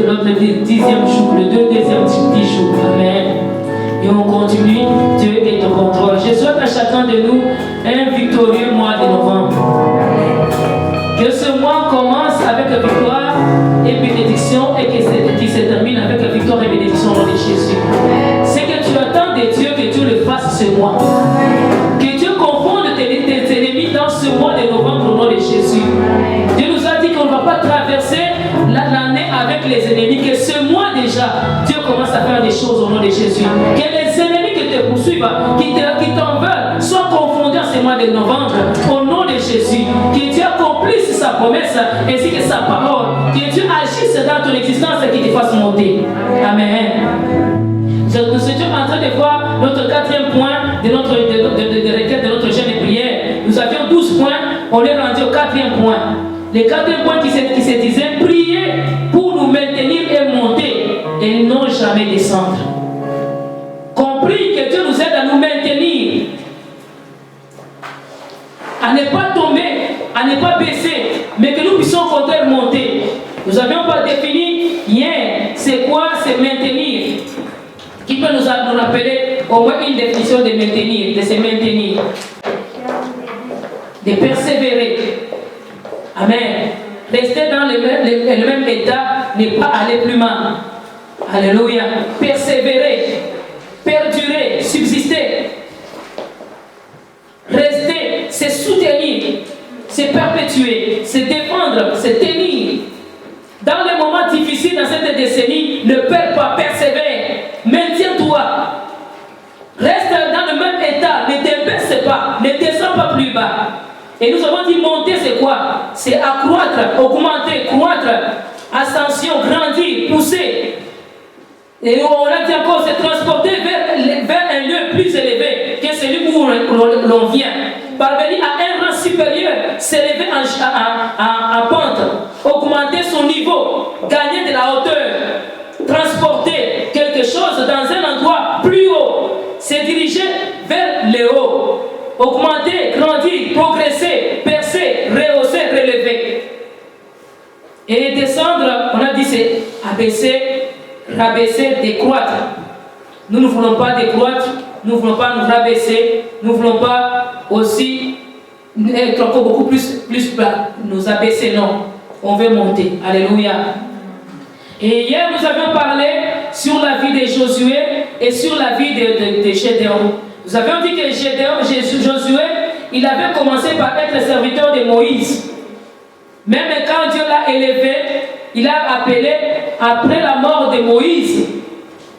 notre 10e jour, le deuxième 10 jours. Amen. Et on continue, Dieu est au contrôle. Je souhaite à chacun de nous un victorieux mois de novembre. Que ce mois commence avec victoire et bénédiction et qu'il se termine avec victoire et bénédiction au nom de Jésus. C'est que tu attends de Dieu que Dieu le fasse ce mois. Que Dieu confonde tes ennemis dans ce mois de novembre au nom de Jésus. Dieu nous a dit qu'on ne va pas traverser l'année avec les ennemis, que ce mois déjà, Dieu commence à faire des choses au nom de Jésus. Que les ennemis qui te poursuivent, qui t'en veulent, soient confondus en ce mois de novembre au nom de Jésus. Que Dieu accomplisse sa promesse ainsi que sa parole. Que Dieu agisse dans ton existence et qu'il te fasse monter. Amen. Nous étions en train de voir notre 4e point de notre requête, de notre jeûne et prière. Nous avions 12 points, on est rendu au 4e point. Le 4e point qui se disait prier pour nous maintenir et monter et non jamais descendre. Compris que Dieu nous aide à nous maintenir, à ne pas tomber, à ne pas baisser, mais que nous puissions au contraire monter. Nous n'avions pas défini hier c'est quoi se maintenir. Qui peut nous rappeler au moins une définition de maintenir, de se maintenir, de persévérer. Amen. Rester dans le même état, ne pas aller plus mal. Alléluia. Persévérer, perdurer, subsister. Rester, se soutenir, se perpétuer, se défendre, se tenir. Dans les moments difficiles dans cette décennie, ne perds pas, persévère. Maintiens-toi. Reste dans le même état, ne t'abaisse pas, ne descends pas plus bas. Et nous avons dit monter, c'est quoi? C'est accroître, augmenter, croître, ascension, grandir, pousser. Et on a dit encore, c'est transporter vers un lieu plus élevé que celui où l'on vient. Parvenir à un rang supérieur, s'élever en pente, augmenter son niveau, gagner de la hauteur, transporter quelque chose dans un endroit plus haut, se diriger vers le haut, augmenter, grandir, progresser, percer, rehausser, relever. Et descendre, on a dit c'est abaisser, rabaisser, décroître. Nous ne voulons pas décroître, nous ne voulons pas nous rabaisser, nous ne voulons pas aussi être encore beaucoup plus bas, nous abaisser, non. On veut monter. Alléluia. Et hier, nous avions parlé sur la vie de Josué et sur la vie de Gédéon. Nous avions dit que Josué, il avait commencé par être serviteur de Moïse. Même quand Dieu l'a élevé, il a appelé, après la mort de Moïse,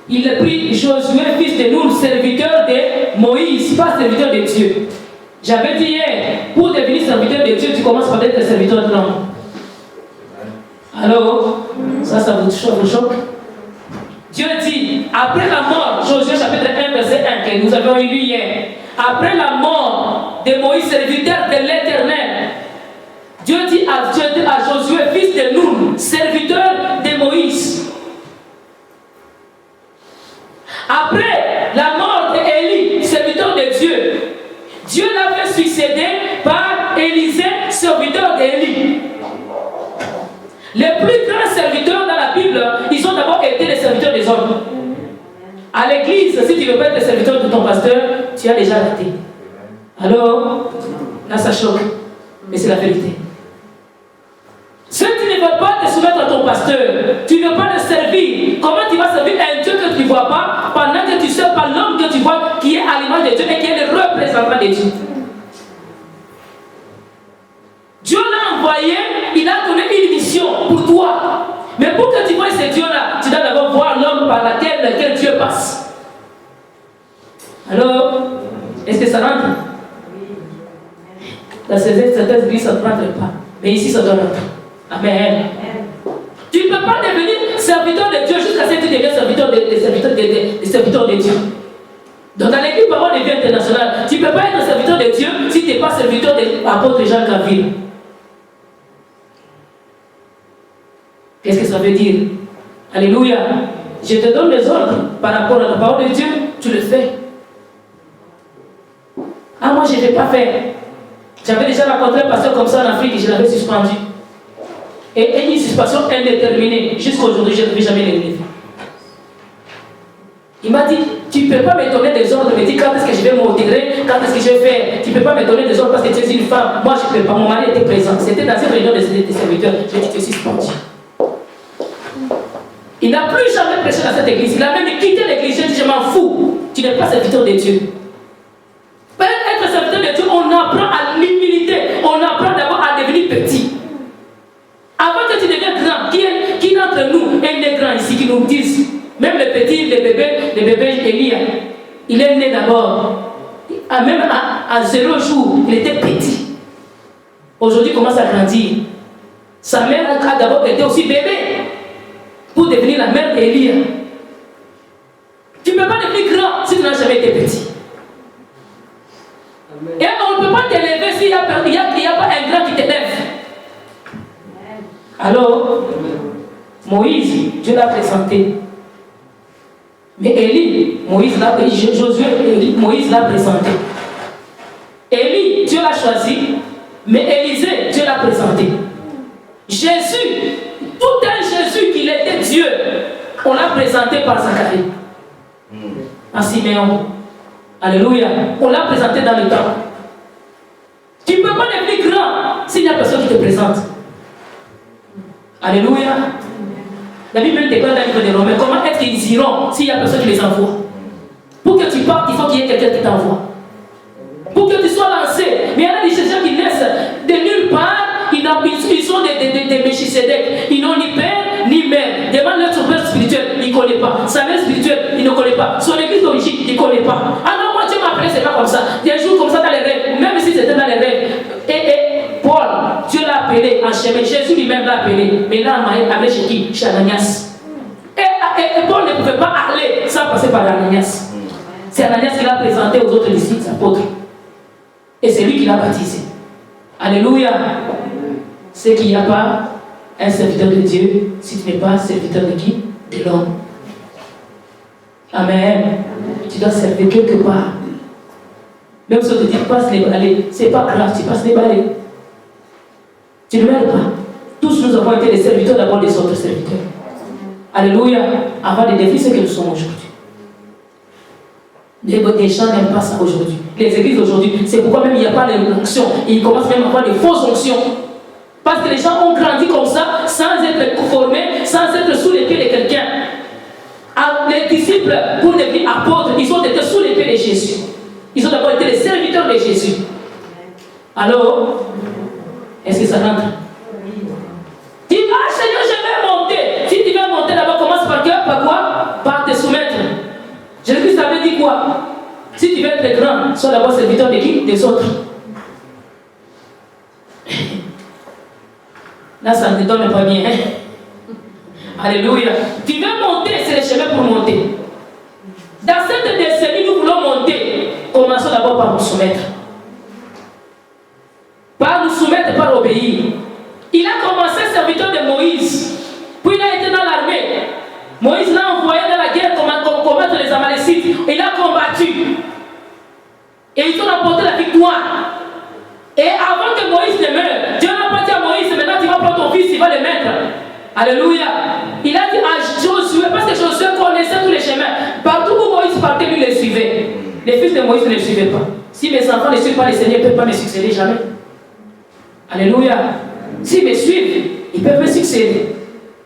il a pris Josué, fils de Nun, serviteur de Moïse, pas serviteur de Dieu. J'avais dit hier, pour devenir serviteur de Dieu, tu commences par être serviteur de l'homme. Alors, ça vous choque? Dieu dit, après la mort, Josué chapitre 1, verset 1, que nous avons lu hier, après la mort de Moïse, serviteur de l'Éternel, Dieu dit à Josué, fils de Nun, serviteur de Moïse. Après la mort d'Élie, serviteur de Dieu, Dieu l'a fait succéder par Élisée, serviteur d'Élie. Les plus grands serviteurs dans la Bible, ils ont d'abord été les serviteurs des hommes. À l'église, si tu ne veux pas être serviteur de ton pasteur, tu as déjà raté. Alors, là ça choque, mais c'est la vérité. Si tu ne veux pas te soumettre à ton pasteur, tu ne veux pas le servir, comment tu vas servir un Dieu que tu ne vois pas pendant que tu sers par l'homme que tu vois qui est à l'image de Dieu et qui est le représentant de Dieu? Dieu l'a envoyé, il a donné une mission pour toi. Mais pour que tu vois ce Dieu-là, tu dois d'abord voir l'homme par lequel Dieu passe. Alors, est-ce que ça rentre? Dans certaines églises, ça ne rentre pas. Mais ici, ça doit rentrer. Amen. Tu ne peux pas devenir serviteur de Dieu jusqu'à ce que tu deviennes serviteur de Dieu. Donc dans l'église parole de vie internationale, tu ne peux pas être serviteur de Dieu si tu n'es pas serviteur de l'apôtre Jean Caville. Qu'est-ce que ça veut dire? Alléluia. Je te donne des ordres par rapport à la parole de Dieu, tu le fais. Ah, moi je ne vais pas faire. J'avais déjà rencontré un pasteur comme ça en Afrique et je l'avais suspendu. Et il participation indéterminée. Jusqu'à aujourd'hui, je ne vais jamais l'élever. Il m'a dit, tu ne peux pas me donner des ordres, me dire quand est-ce que je vais m'intégrer, quand est-ce que je vais faire. Tu ne peux pas me donner des ordres parce que tu es une femme. Moi, je ne peux pas. Mon mari était présent. C'était dans cette réunion des serviteurs. J'ai dit, tu es suspendu. Il n'a plus jamais prêché dans cette église. Il a même quitté l'église. J'ai dit, je m'en fous. Tu n'es pas serviteur de Dieu. Pour être serviteur de Dieu, on apprend à l'humilité. On apprend d'abord à devenir petit. Avant que tu deviennes grand, qui d'entre nous est né grand ici, qui nous disent, même les petits, les bébés Elia, il est né d'abord, même à 0 jour, il était petit. Aujourd'hui, il commence à grandir. Sa mère a d'abord été aussi bébé pour devenir la mère d'Elia. Tu ne peux pas devenir grand si tu n'as jamais été petit. Et on ne peut pas t'élever s'il n'y a pas un grand qui t'élève. Alors, Moïse, Dieu l'a présenté. Mais Élie, Moïse l'a présenté. Élie, Dieu l'a choisi. Mais Élisée, Dieu l'a présenté. Jésus, tout un Jésus qu'il était Dieu, on l'a présenté par Zacharie. En Siméon. Alléluia. On l'a présenté dans le temple. Tu ne peux pas devenir grand s'il n'y a personne qui te présente. Alléluia. La Bible te parle dans le livre des Romains. Comment est-ce qu'ils iront s'il n'y a personne qui les envoie? Pour que tu partes, il faut qu'il y ait quelqu'un qui t'envoie. Pour que tu sois lancé. Mais il y a des gens qui naissent de nulle part. Ils sont des Melchisédek. Ils n'ont ni père ni mère. Demande leur père spirituel, il ne connaît pas. Sa mère spirituelle, il ne connaît pas. Son église d'origine, il ne connaît pas. Ah non, moi Dieu m'a appelé, c'est pas comme ça. Des jours comme ça dans les rêves, même si c'était dans les rêves. Et Paul, Dieu l'a appelé en chemin. Jésus lui-même l'a appelé. Mais là, il a appelé chez qui? Chez Ananias. Et Paul ne pouvait pas aller sans passer par Ananias. C'est Ananias qui l'a présenté aux autres disciples, apôtres. Et c'est lui qui l'a baptisé. Alléluia. C'est qu'il n'y a pas un serviteur de Dieu si tu n'es pas serviteur de qui? De l'homme. Amen. Tu dois servir quelque part. Même si on te dit passe les balais, c'est pas grave, tu passes les balais. Tu ne meurs pas. Tous nous avons été des serviteurs d'abord des autres serviteurs. Alléluia. Avant de devenir ce que nous sommes aujourd'hui. Les gens n'aiment pas ça aujourd'hui. Les églises aujourd'hui, c'est pourquoi même il n'y a pas d'onction. Ils commencent même à avoir des fausses onctions. Parce que les gens ont grandi comme ça, sans être formés, sans être sous les pieds de quelqu'un. Les disciples, pour devenir apôtres, ils ont été sous les pieds de Jésus. Ils ont d'abord été les serviteurs de Jésus. Alors, est-ce que ça rentre? Dis, ah Seigneur, je vais monter. Si tu veux monter d'abord, commence par quoi? Par quoi? Par te soumettre. Jésus avait dit quoi? Si tu veux être grand, sois d'abord serviteur de qui? Des autres. Là, ça ne te donne pas bien. Hein? Alléluia. Tu veux monter, c'est le chemin pour monter. Dans cette décennie, nous voulons monter. Commençons d'abord par nous soumettre. Par nous soumettre, par obéir. Il a commencé serviteur de Moïse. Puis il a été dans l'armée. Moïse l'a envoyé dans la guerre pour combattre les Amalécites. Il a combattu. Et ils ont remporté la victoire. Et avant que Moïse ne meure, Dieu n'a pas dit à Moïse, maintenant tu vas prendre ton fils, il va le mettre. Alléluia. Il a dit à Josué, parce que Josué connaissait tous les chemins. Partout où Moïse partait, lui le suivait. Les fils de Moïse ne le suivaient pas. Si mes enfants ne suivent pas le Seigneur, ils ne peuvent pas me succéder jamais. Alléluia. S'ils me suivent, ils peuvent me succéder.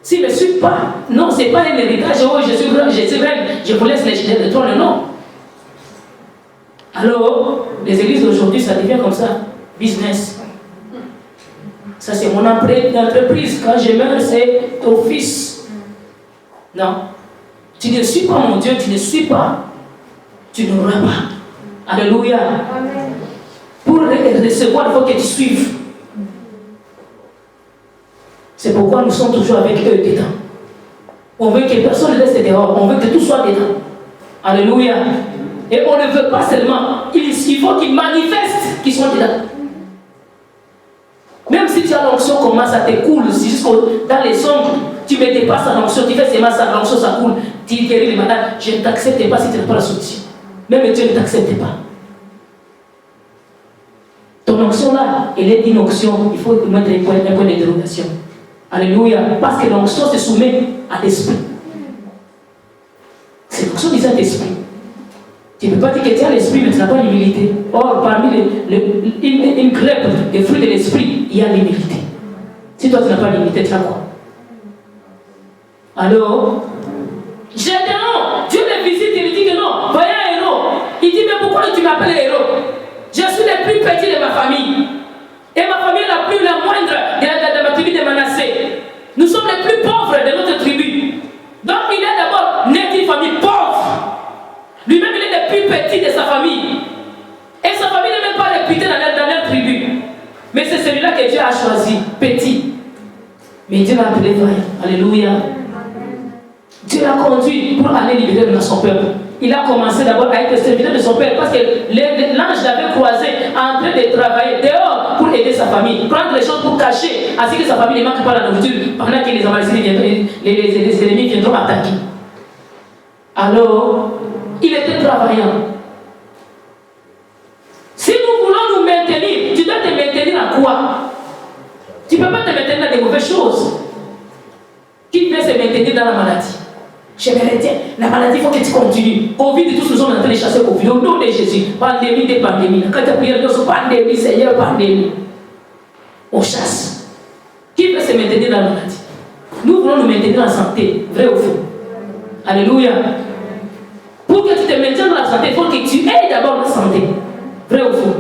S'ils ne me suivent pas, non, ce n'est pas un héritage. Oh, je suis grand, je suis reine, je vous laisse le trône, non. Alors, les églises d'aujourd'hui, ça devient comme ça. Business. Ça, c'est mon entreprise. Quand je meurs, c'est ton fils. Non. Tu ne suis pas mon Dieu, tu ne suis pas. Tu n'auras pas. Alléluia. Amen. Pour recevoir, il faut que tu suives. C'est pourquoi nous sommes toujours avec eux dedans. On veut que personne ne reste dehors. On veut que tout soit dedans. Alléluia. Et on ne veut pas seulement. Il faut qu'ils manifestent qu'ils sont dedans. Même si tu as l'onction, comment ça te coule, si dans les ombres, tu me dépasses à l'onction, tu fais seulement ça, l'onction ça coule, tu guéris les malades, je ne t'accepte pas si tu n'as pas la solution. Même Dieu ne t'accepte pas. Ton onction là, elle est une onction, il faut mettre un point d'interrogation. Alléluia. Parce que l'onction se soumet à l'esprit. C'est l'onction du Saint-Esprit. Tu ne peux pas dire que tu as l'esprit, mais tu n'as pas l'humilité. Or, parmi une crêpe des fruits de l'esprit, il y a l'humilité. Si toi tu n'as pas l'humilité, tu as quoi? Alors, j'ai dit non. Dieu le visite, il dit que non. Voyez un héros. Il dit, mais pourquoi tu m'appelles héros? Je suis le plus petit de ma famille. Et ma famille est la moindre de ma tribu de Manassé. Nous sommes les plus pauvres de notre tribu. Donc il est d'abord né d'une famille pauvre. Lui-même il est le plus petit de sa famille. Et sa famille n'est même pas réputée dans leur tribu. Mais c'est celui-là que Dieu a choisi, petit. Mais Dieu l'a appelé vaillant. Alléluia. Dieu l'a conduit pour aller libérer de son peuple. Il a commencé d'abord à être serviteur de son père parce que l'ange l'avait croisé en train de travailler dehors pour aider sa famille, prendre les choses pour cacher, ainsi que sa famille ne manque pas la nourriture pendant que les ennemis viendront attaquer. Alors, il était travaillant. Si nous voulons nous maintenir, tu dois te maintenir à quoi? Tu ne peux pas te maintenir dans des mauvaises choses. Qui veut se maintenir dans la maladie? Je me retiens, la maladie, il faut que tu continues. Covid, tous nous sommes en train de chasser Covid. Au nom de Jésus, pandémie des pandémies. Quand tu as prié, pandémie, Seigneur, pandémie. On chasse. Qui veut se maintenir dans la maladie? Nous voulons nous maintenir en santé, vrai ou faux? Alléluia. Pour que tu te maintiennes dans la santé, il faut que tu aies d'abord la santé. Vrai ou faux?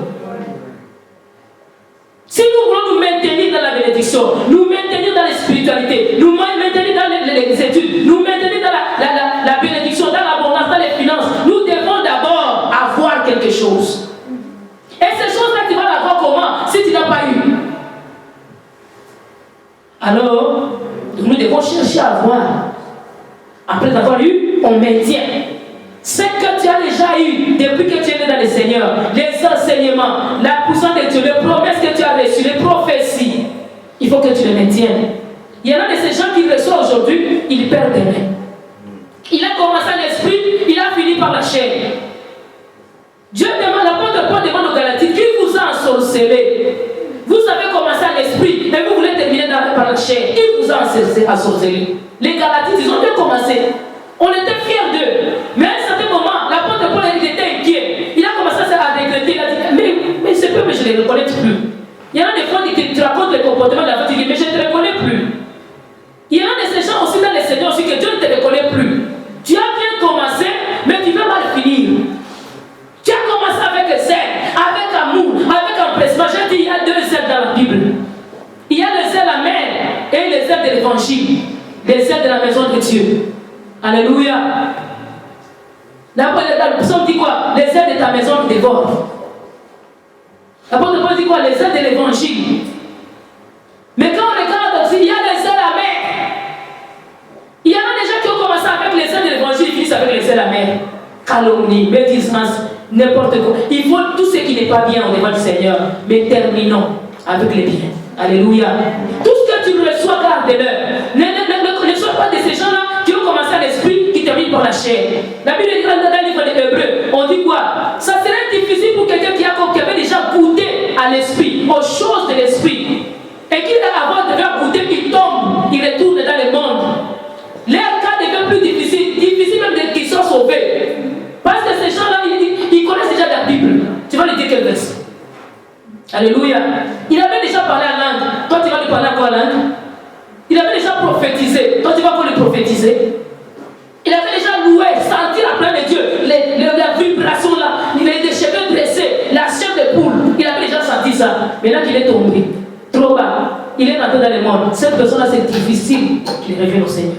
Si nous voulons nous maintenir dans la bénédiction, nous maintenir dans la spiritualité, nous maintenir dans les études, nous maintenir dans la bénédiction, dans l'abondance, dans les finances, nous devons d'abord avoir quelque chose. Et ces choses-là, tu vas l'avoir comment si tu n'as pas eu? Alors, nous devons chercher à avoir. Après avoir eu, on maintient. Ce que tu as déjà eu depuis que tu es né dans le Seigneur, les enseignements, la puissance de Dieu, les promesses que tu as reçues, les prophéties, il faut que tu les maintiennes. Il y en a de ces gens qui reçoivent aujourd'hui, ils perdent demain. Il a commencé à l'esprit, il a fini par la chair. Dieu demande, l'apôtre Paul demande aux Galatiens, qui vous a ensorcelé? Vous avez commencé à l'esprit, mais vous voulez terminer par la chair. Qui vous a ensorcelé? Les Galatiens, ils ont bien commencé. On était fiers d'eux. Mais à un certain moment, l'apôtre Paul était inquiet. Il a commencé à regretter. Il a dit, mais ce peuple, je ne les reconnais plus. Il y en a des fois qui te racontent le comportement de la femme, tu dis, mais je ne te reconnais plus. Il y en a de ces gens aussi dans les Seigneurs aussi que Dieu ne te reconnaît plus. Tu as bien commencé, mais tu vas mal finir. Tu as commencé avec zèle, avec amour, avec empressement. J'ai dit, il y a deux zèles dans la Bible. Il y a le zèle amer et le zèle de l'évangile. Le zèle de la maison de Dieu. Alléluia. Le psaume dit quoi? Les ailes de ta maison me dévorent. L'apôtre Paul dit quoi? Les ailes de l'évangile. Mais quand on regarde aussi, il y a les ailes amères. Il y en a des gens qui ont commencé avec les ailes de l'évangile, ils finissent avec les ailes amères. Calomnie, médisance, n'importe quoi. Il faut tout ce qui n'est pas bien au devant du Seigneur. Mais terminons avec les biens. Alléluia. Tout ce que tu reçois, garde-le. Ne sois pas de ces gens-là qui ont commencé à l'esprit, qui terminent par la chair. La Bible dit dans le livre des Hébreux, on dit quoi? Ça serait difficile pour quelqu'un qui avait déjà goûté à l'esprit, aux choses de l'esprit, et qui avant de faire goûter, il tombe, il retourne dans le monde. Leur cas devient plus difficile même qu'ils soient sauvés. Parce que ces gens-là, ils connaissent déjà la Bible. Tu vas lui dire quel verset? Alléluia. Il avait déjà parlé en langue. Toi, tu vas lui parler en quoi langue? Il avait déjà prophétisé. Toi, tu vas encore lui prophétiser. Il avait déjà loué, senti la plainte de Dieu. La vibration là, il a des cheveux dressés, la chair de poule. Il avait déjà senti ça. Maintenant qu'il est tombé, trop bas, il est rentré dans le monde. Cette personne-là, c'est difficile qu'il revienne au Seigneur.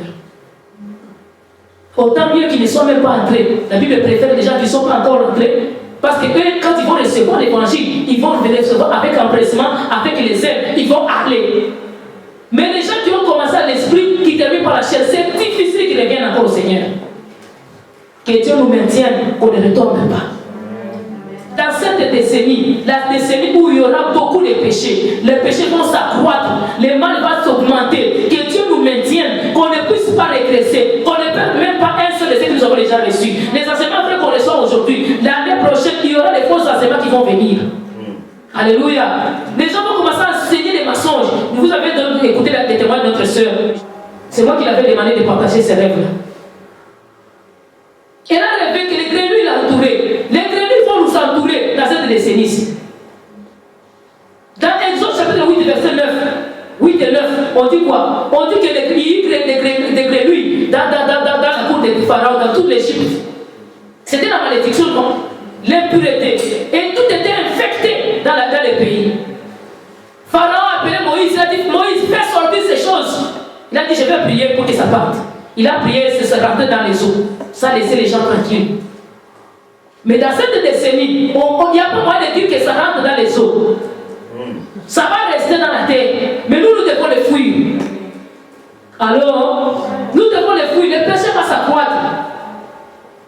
Autant mieux qu'ils ne soient même pas entrés. La Bible préfère déjà qu'ils ne sont pas encore entrés. Parce que eux, quand ils vont recevoir l'évangile, ils vont le recevoir avec empressement, avec les ailes, ils vont aller. Mais les gens qui ont commencé à l'esprit, qui terminent par la chair, c'est difficile qu'ils reviennent encore au Seigneur. Que Dieu nous maintienne, qu'on ne retombe pas. Dans cette décennie, la décennie où il y aura beaucoup de péchés, les péchés vont s'accroître, le mal va s'augmenter, que Dieu nous maintienne, qu'on ne puisse pas régresser, qu'on ne perde même pas un seul de ceux que nous avons déjà reçus. Les enseignements frères qu'on reçoit aujourd'hui, l'année prochaine, il y aura des faux enseignements qui vont venir. Alléluia. Les gens vont commencer à enseigner des mensonges. Vous avez écouté les témoins voir notre soeur. C'est moi qui l'avais demandé de partager ses rêves-là. Elle a rêvé que les grenouilles l'entouraient. Les grenouilles vont nous entourer dans cette décennie. Dans Exode chapitre 8, verset 9, 8 et 9, on dit quoi? On dit que des grenouilles dans la cour de Pharaon, dans toute l'Égypte. C'était la malédiction, non? L'impureté. Et tout était infecté dans le pays. Pharaon a appelé Moïse, il a dit, Moïse, fais sortir ces choses. Il a dit, je vais prier pour que ça parte. Il a prié, se rentrer dans les eaux. Ça laissait les gens tranquilles. Mais dans cette décennie, il n'y a pas moyen de dire que ça rentre dans les eaux. Ça va rester dans la terre. Mais nous devons les fuir. Alors, nous devons les fuir. Le péché va s'accroître.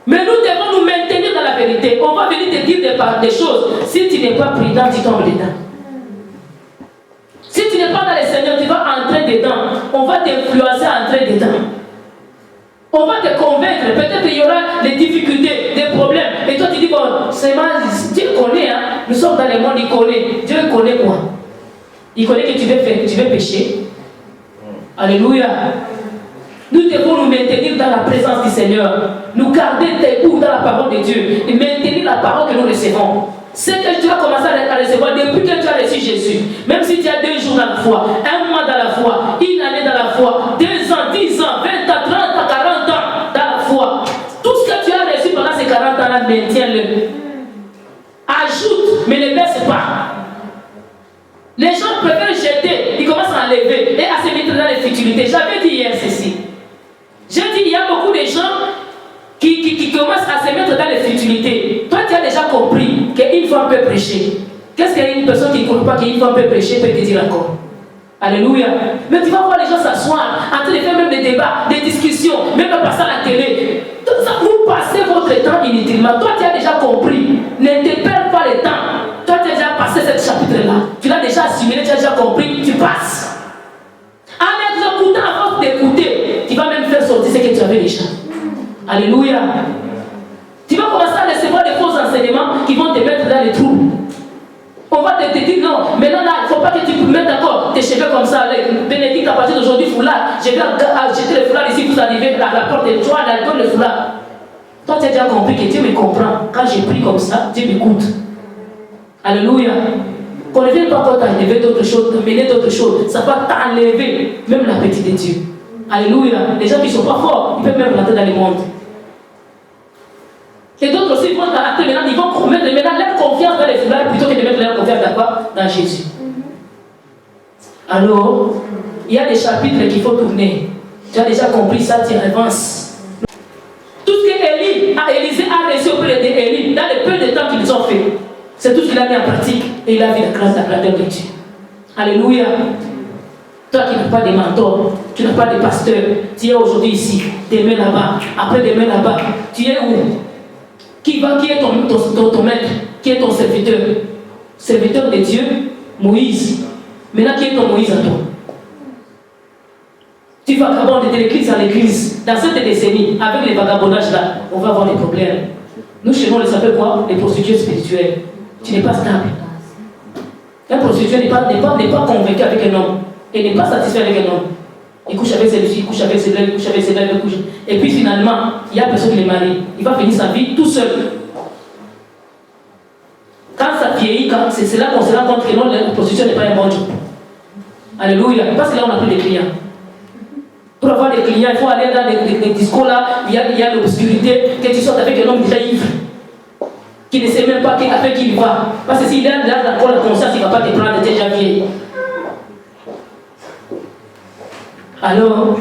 Mais nous devons nous maintenir dans la vérité. On va venir te dire des choses. Si tu n'es pas prudent, tu tombes dedans. Si tu n'es pas dans le Seigneur, tu vas entrer dedans. On va t'influencer à entrer dedans. On va te convaincre. Peut-être qu'il y aura des difficultés, des problèmes. Et toi, tu dis, bon, c'est mal. Dieu connaît, hein. Nous sommes dans le monde, il connaît. Dieu connaît quoi? Il connaît que tu veux pécher. Alléluia. Nous devons nous maintenir dans la présence du Seigneur. Nous garder debout dans la parole de Dieu. Et maintenir la parole que nous recevons. C'est que tu as commencé à recevoir depuis que tu as reçu Jésus. Même si tu as 2 jours dans la foi, 1 mois dans la foi, 1 année dans la foi, 2 ans, 10 ans, 20 ans, 30 ans, 40 ans dans la foi. Tout ce que tu as reçu pendant ces 40 ans-là, maintiens-le. Ajoute, mais ne baisse pas. Les gens préfèrent jeter, ils commencent à enlever et à se mettre dans les futilités. J'avais dit hier ceci. J'ai dit, il y a beaucoup de gens qui commencent à se mettre dans les futilités. Toi, tu as déjà compris qu'une femme peut prêcher. Qu'est-ce qu'une personne qui ne comprend pas qu'une femme peut prêcher peut te dire encore? Alléluia. Mais tu vas voir les gens s'asseoir, en train de faire même des débats, des discussions, même passer à la télé. Tout ça, vous passez votre temps inutilement. Toi, tu as déjà compris. Ne te perds pas le temps. Toi, tu as déjà passé ce chapitre-là. Tu l'as déjà assimilé, tu as déjà compris. Tu passes. En écoutant, à force d'écouter, tu vas même faire sortir ce que tu avais déjà. Alléluia. Tu vas commencer à recevoir des faux enseignements qui vont te mettre dans les trous. On va te dire non, maintenant là, il ne faut pas que tu mettes encore tes cheveux comme ça. Bénédicte, à partir d'aujourd'hui, foulard. Je vais jeter le foulard ici, vous arrivez à la porte de toi, dans le foulard. Toi, tu as déjà compris que Dieu me comprend. Quand j'ai pris comme ça, Dieu m'écoute. Alléluia. Qu'on ne vienne pas encore t'enlever d'autres choses, t'amener d'autres choses. Ça va t'enlever même l'appétit de Dieu. Alléluia. Les gens qui ne sont pas forts, ils peuvent même rentrer dans le monde. Et d'autres aussi vont t'arrêter maintenant, ils vont mettre maintenant leur confiance dans les foulards plutôt que de mettre leur confiance dans quoi? Dans Jésus. Alors, il y a des chapitres qu'il faut tourner. Tu as déjà compris ça, tu avances. Tout ce que Élisée a reçu auprès d'Élie, dans le peu de temps qu'ils ont fait, c'est tout ce qu'il a mis en pratique. Et il a vu la grâce, la grandeur de Dieu. Alléluia. Toi qui n'as pas de mentor, tu n'as pas de pasteur, tu es aujourd'hui ici, demain là-bas, après-demain là-bas, tu es où? Qui est ton maître? Qui est ton serviteur? Serviteur de Dieu, Moïse. Maintenant, qui est ton Moïse à toi? Tu vas vagabonder de l'église à l'église. Dans cette décennie, avec les vagabondages là, on va avoir des problèmes. Nous, chez nous, on les appelle quoi? Les prostituées spirituelles. Tu n'es pas stable. Un prostitué n'est pas convaincu avec un homme. Et n'est pas satisfait avec un homme. Il couche avec celui-ci, il couche avec celui-là, il couche avec celui-là, il couche. Et puis finalement, il y a personne qui les marie. Il va finir sa vie tout seul. Quand ça vieillit, c'est là qu'on se rend compte que non, la prostitution n'est pas un bon job. Alléluia. Parce que là, on n'a plus de clients. Pour avoir des clients, il faut aller dans des discours là, il y a l'obscurité, que tu sortes avec un homme déjà ivre, qui ne sait même pas avec qui il va. Parce que s'il a encore la conscience, il ne va pas te prendre, déjà vieilli. Alors,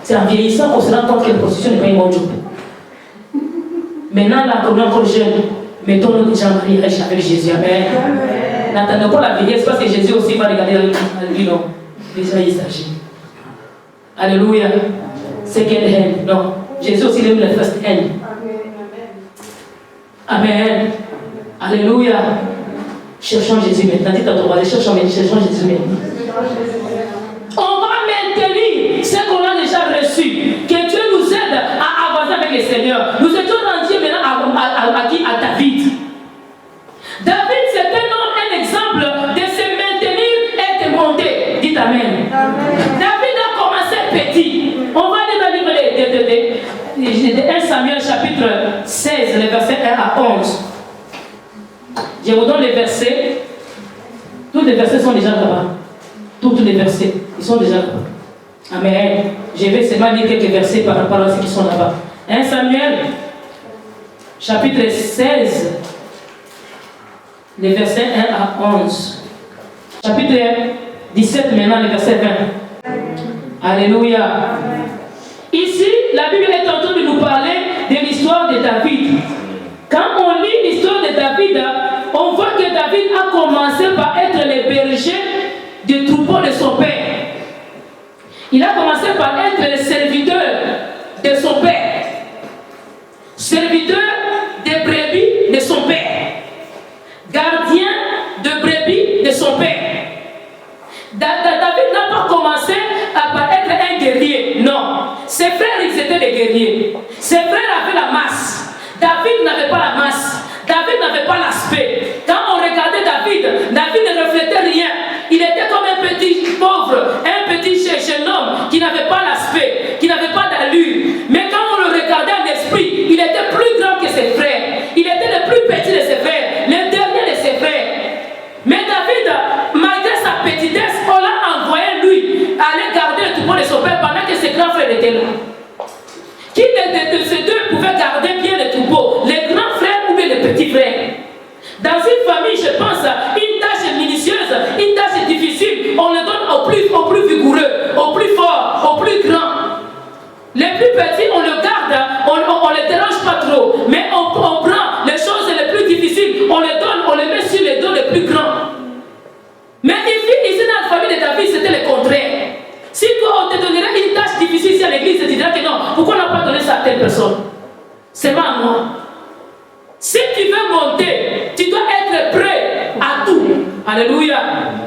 c'est en vieillissant qu'on se rend compte que la prostitution n'est pas un bon job. Maintenant, là, comme on est encore jeune, mettons-nous déjà mariage avec Jésus. Amen. N'attendons pas la vieillesse parce que Jésus aussi va regarder la vie. Non, déjà il s'agit. Alléluia. Second hand. Non, Jésus aussi aime la first hand. Amen. Alléluia. Cherchons Jésus maintenant. Dites à ton voisin, cherchons Jésus maintenant. On va maintenir ce qu'on a déjà reçu. Que Dieu nous aide à avancer avec le Seigneur. Nous étions rendus maintenant à David. David, c'était un exemple de se maintenir et de monter. Dites Amen. On va aller dans le livre de 1 Samuel chapitre 16, les versets 1 à 11. Je vous donne les versets. Tous les versets sont déjà là-bas. Tous les versets, ils sont déjà là-bas. Amen. Je vais seulement lire quelques versets par rapport à ceux qui sont là-bas. 1 Samuel chapitre 16, les versets 1 à 11. Chapitre 17 maintenant, les versets 20. Alléluia. Ici, la Bible est en train de nous parler de l'histoire de David. Quand on lit l'histoire de David, on voit que David a commencé par être le berger du troupeau de son père. Il a commencé par être le serviteur de son père. Serviteur des brebis de son père. Gardien de brebis de son père. David n'a pas commencé par être un guerrier. Non. Ses frères, ils étaient des guerriers. Ses frères avaient la masse. David n'avait pas la masse. David n'avait pas l'aspect. Quand on regardait David ne reflétait rien. Il était comme un petit pauvre, un petit jeune homme qui n'avait pas l'aspect, qui n'avait pas d'allure. Mais quand on le regardait en esprit, il était plus grand que ses frères. Il était le plus petit de ses frères, le dernier de ses frères. Mais David, malgré sa petitesse, on l'a envoyé lui aller garder le troupeau de son père pendant que ses grands frères étaient là. Qui de ces deux pouvait garder bien le troupeau? Les grands frères ou bien les petits frères? Dans une famille, je pense, une tâche minutieuse, une tâche difficile, on le donne au plus vigoureux, au plus fort, au plus grand. Les plus petits, on le garde, on ne les dérange pas trop, mais on prend les choses les plus difficiles, on les met sur les dos les plus grands. Mais ici, dans la famille de David, c'était le contraire. Si toi, on te donnerait une tâche difficile ici à l'église, tu dirais que non, pourquoi on n'a pas donné ça à telle personne? C'est pas à moi. Si tu veux monter, tu dois être prêt à tout. Alléluia.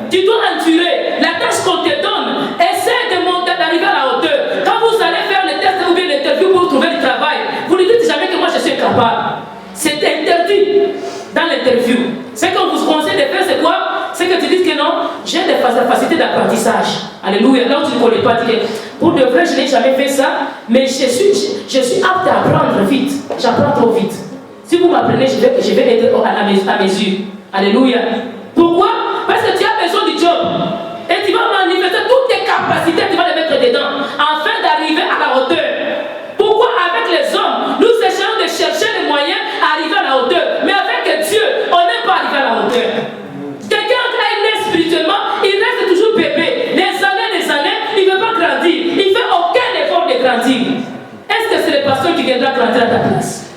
Tu dois endurer la tâche qu'on te donne. Essaie de monter, d'arriver à la hauteur. Quand vous allez faire le test ou bien l'interview pour trouver du travail, vous ne dites jamais que moi je suis capable. C'est interdit dans l'interview. Ce qu'on vous conseille de faire, c'est quoi? C'est que tu dises que non, j'ai des facilités d'apprentissage. Alléluia. Là où tu ne connais pas, tu dis, pour de vrai, je n'ai jamais fait ça, mais je suis apte à apprendre vite. J'apprends trop vite. Si vous m'apprenez, je vais être à mesure. Alléluia. Pourquoi? Parce que tu as besoin du job. Et tu vas manifester toutes tes capacités, tu vas les mettre dedans, afin d'arriver à la hauteur. Pourquoi avec les hommes, nous essayons de chercher les moyens à arriver à la hauteur. Mais avec Dieu, on n'aime pas arriver à la hauteur. Quelqu'un qui est né spirituellement, il reste toujours bébé. Les années, il ne veut pas grandir. Il ne fait aucun effort de grandir. Est-ce que c'est le pasteur qui viendra grandir à ta place?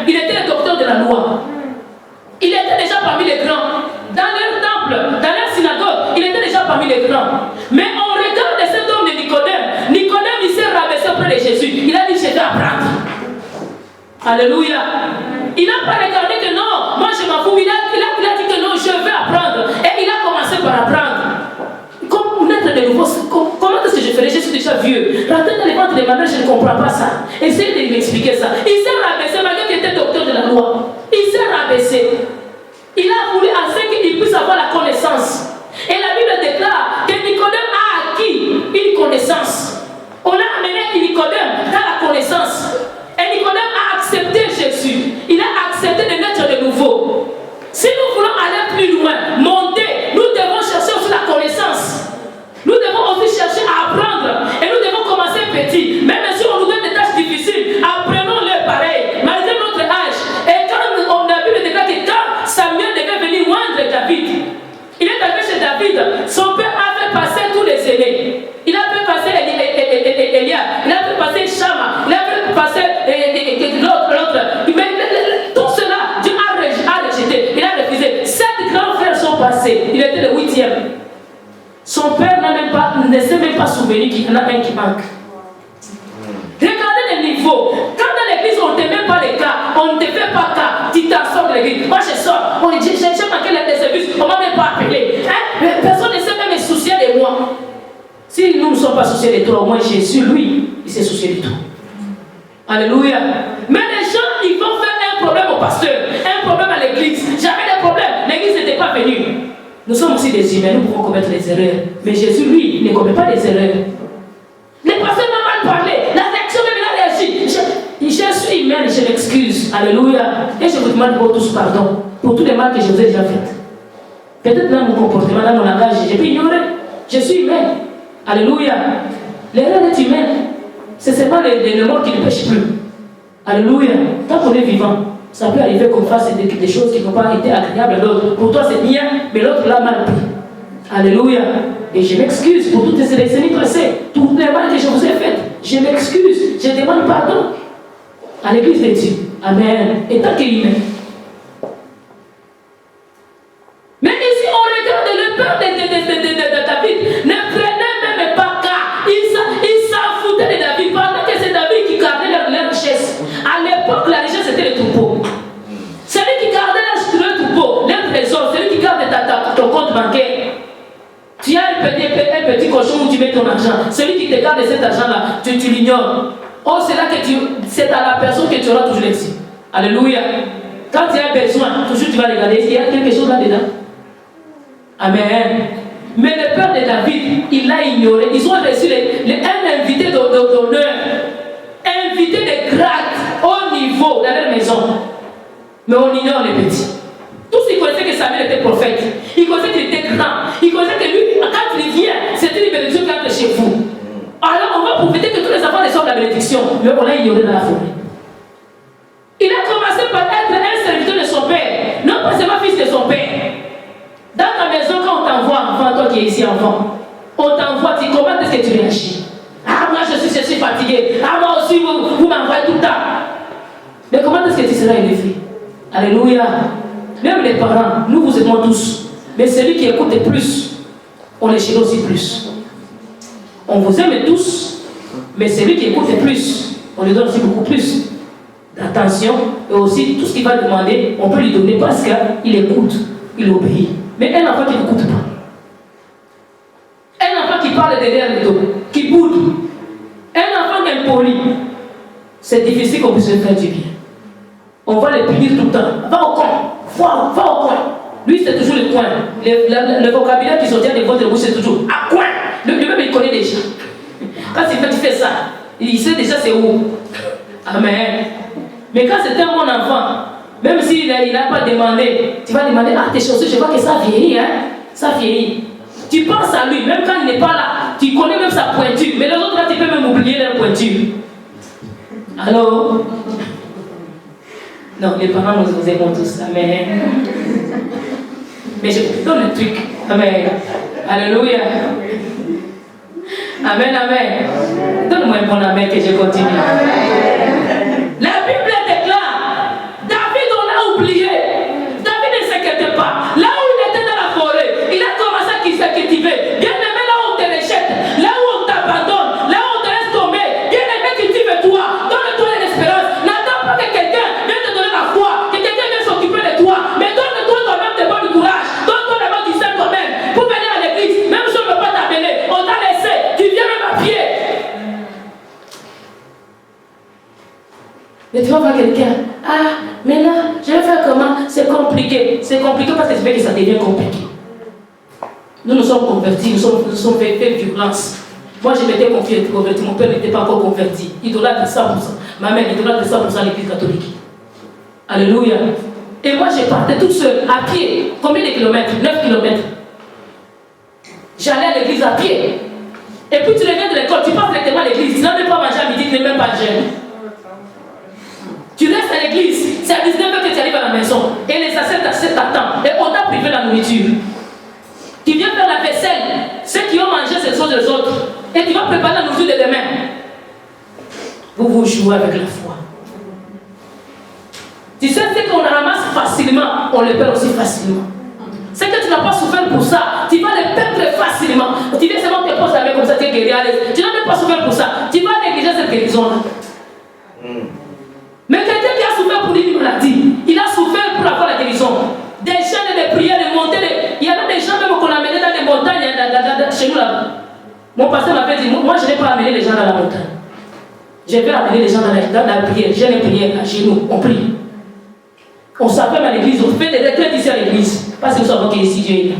Il était le docteur de la loi. Il était déjà parmi les grands. Dans leur temple, dans leur synagogue, il était déjà parmi les grands. Mais on regarde cet homme de Nicodème. Nicodème, il s'est rabaissé auprès de Jésus. Il a dit, je vais apprendre. Alléluia. Il n'a pas regardé que non, moi je m'en fous. Il a dit que non, je vais apprendre. Et il a commencé par apprendre. Comme naître de nouveau, comment est-ce que je ferai? Je suis déjà vieux. Rentrer dans les ventres des mamans, je ne comprends pas ça. Essayez de m'expliquer ça. Il s'est rabaissé malgré qu'il était docteur de la loi. Il s'est rabaissé. Il a voulu afin qu'il puisse avoir la connaissance. Et la Bible déclare que Nicodème a acquis une connaissance. On a amené Nicodème dans la connaissance. Et Nicodème a accepté Jésus. Il a accepté de naître de nouveau. Si nous voulons aller plus loin, monter, nous devons chercher aussi la connaissance. Nous devons aussi chercher à apprendre. Et nous devons commencer petit. Même si on nous donne des tâches difficiles, apprenons-le pareil, malgré notre âge. Et quand on a vu le décret que quand Samuel devait venir moindre David, il est arrivé chez David, son père a fait passer tous les aînés. Il a fait passer Eliab, il a fait passer Shama, il a fait passer l'autre. Mais tout cela, Dieu a rejeté, il a refusé. 7 grands frères sont passés, il était le 8e. Son père ne s'est même pas souvenu qu'il y en a un qui manque. Regardez le niveau. Quand dans l'église, on ne te met pas les cas, on ne te fait pas cas, tu t'en sors de l'église. Moi, je sors, j'ai manqué les services, on ne m'a même pas appelé. Hein? Personne ne s'est même soucié de moi. Si nous ne sommes pas souciés de toi, au moins Jésus, lui, il s'est soucié de tout. Alléluia. Mais les gens, ils vont faire un problème au pasteur, un problème à l'église. J'avais des problèmes, l'église n'était pas venue. Nous sommes aussi des humains, nous pouvons commettre des erreurs. Mais Jésus, lui, ne commet pas des erreurs. Les pasteurs m'ont mal parlé, la réaction même il a réagi. Je suis humain et je m'excuse. Alléluia. Et je vous demande pour tous pardon, pour tous les mal que je vous ai déjà fait. Peut-être dans mon comportement, dans mon langage, j'ai pu ignorer. Je suis humain. Alléluia. L'erreur est humaine. C'est seulement le mort qui ne pêche plus. Alléluia. Tant qu'on est vivant, ça peut arriver qu'on fasse des choses qui n'ont pas été agréables à l'autre. Pour toi, c'est bien, mais l'autre l'a mal pris. Alléluia. Et je m'excuse pour toutes ces décennies passées, toutes les mal que je vous ai faites. Je m'excuse. Je demande pardon à l'église de Dieu. Amen. Et tant qu'humain. Mais ici, on regarde le père de David. Ne prenez même pas cas. Il s'en foutait de David. Pendant que c'est David qui gardait leur richesse. À l'époque, la richesse, c'était le troupeau. C'est lui qui gardait le troupeau, le trésor. C'est lui qui garde ton compte bancaire. Tu as un petit cochon où tu mets ton argent. Celui qui te garde cet argent-là, tu l'ignores. Oh, c'est là que c'est à la personne que tu auras toujours l'exil. Alléluia. Quand tu as besoin, toujours tu vas regarder. Est-ce qu'il y a quelque chose là-dedans? Amen. Mais le père de David, il l'a ignoré. Ils ont reçu un invité d'honneur, invité de grade, haut niveau dans leur maison. Mais on ignore les petits. Tous ils connaissaient que Samuel était prophète. Ils connaissaient qu'il était grand. Ils connaissaient que lui, quand il vient, c'était une bénédiction qui entre chez vous. Alors on va profiter que tous les enfants reçoivent la bénédiction. Mais on l'a ignoré dans la forêt. Il a commencé par être un serviteur de son père. Non pas seulement fils de son père. Dans ta maison, quand on t'envoie, enfant, toi qui es ici, enfant, on t'envoie, tu comment est-ce que tu réagis? Ah, moi je suis fatigué. Ah, moi aussi, vous m'envoyez tout le temps. Mais comment est-ce que tu seras élevé? Alléluia. Même les parents, nous vous aimons tous. Mais celui qui écoute le plus, on les chérit aussi plus. On vous aime tous, mais celui qui écoute le plus, on lui donne aussi beaucoup plus d'attention. Et aussi, tout ce qu'il va demander, on peut lui donner parce qu'il écoute, il obéit. Mais un enfant qui n'écoute pas, un enfant qui parle derrière le dos, qui boude, un enfant impoli, c'est difficile qu'on puisse faire du bien. On va le punir tout le temps. Va au coin, va au coin. Lui, c'est toujours le coin. Le vocabulaire qui sortit de votre bouche, c'est toujours à coin. Lui-même, il connaît déjà. Quand tu fais ça, il sait déjà c'est où. Amen. Mais quand c'est un bon enfant, même s'il n'a pas demandé, tu vas demander, ah, tes chaussures, je vois que ça vieillit, hein. Ça vieillit. Tu penses à lui, même quand il n'est pas là, tu connais même sa pointure. Mais les autres, là, tu peux même oublier leur pointure. Allô? Non, les parents, nous aimons tous. Amen. Mais je vous donne le truc. Amen. Alléluia. Amen, amen. Donne-moi un bon amen que je continue. La Bible déclare, David, on l'a oublié. David ne s'inquiétait pas. Là où il était dans la forêt, il a commencé à cultiver. Bien aimé, là où on te rejette, là où on t'abandonne, là où on te laisse tomber. Bien aimé, cultive-toi. Donne-toi l'espérance. N'attends pas que quelqu'un vienne te donner la foi, que quelqu'un vienne s'occuper de toi. Mais donne-toi toi-même de bon courage. Donne-toi d'abord du sein toi-même. Pour venir à l'église, même si on ne peut pas t'amener, on t'a laissé. Tu viens même à pied. Mais tu vas voir quelqu'un. Ah, mais là, je vais faire comment? C'est compliqué. C'est compliqué parce que c'est fait que ça devient compliqué. Nous sommes convertis, nous sommes fait violence. Moi, je m'étais converti, mon père n'était pas encore converti. Idolâtre 100%. Ma mère idolâtre 100% l'église catholique. Alléluia. Et moi, je partais toute seule, à pied. Combien de kilomètres? 9 kilomètres. J'allais à l'église à pied. Et puis tu reviens de l'école, tu passes directement à l'église. Tu n'as même pas mangé à midi, tu n'es même pas jeune. Tu restes à l'église, c'est à 19h que tu arrives à la maison. Et les ancêtres t'attendent. Et on t'a privé de la nourriture. Tu viens faire la vaisselle. Ceux qui ont mangé, ce sont les autres. Et tu vas préparer la nourriture de demain. Vous jouez avec la foi. Tu sais, ce qu'on ramasse facilement, on le perd aussi facilement. C'est que tu n'as pas souffert pour ça. Tu vas le perdre facilement. Tu viens seulement te poser la main comme ça, tu es guéri à l'aise. Tu n'as même pas souffert pour ça. Tu vas négliger cette guérison-là. Mais quelqu'un qui a souffert pour une maladie, il a souffert pour avoir la guérison. Des chaînes de prières, de montées. Il y avait des gens même qu'on a amenés dans les montagnes, chez nous là. Mon pasteur m'avait dit, moi je n'ai pas amené les gens dans la montagne. Je vais amener les gens dans la prière. J'ai les prières chez nous, on prie. On s'appelle à l'église, on fait des retraites ici à l'église. Parce que nous savons qu'ici Dieu est là.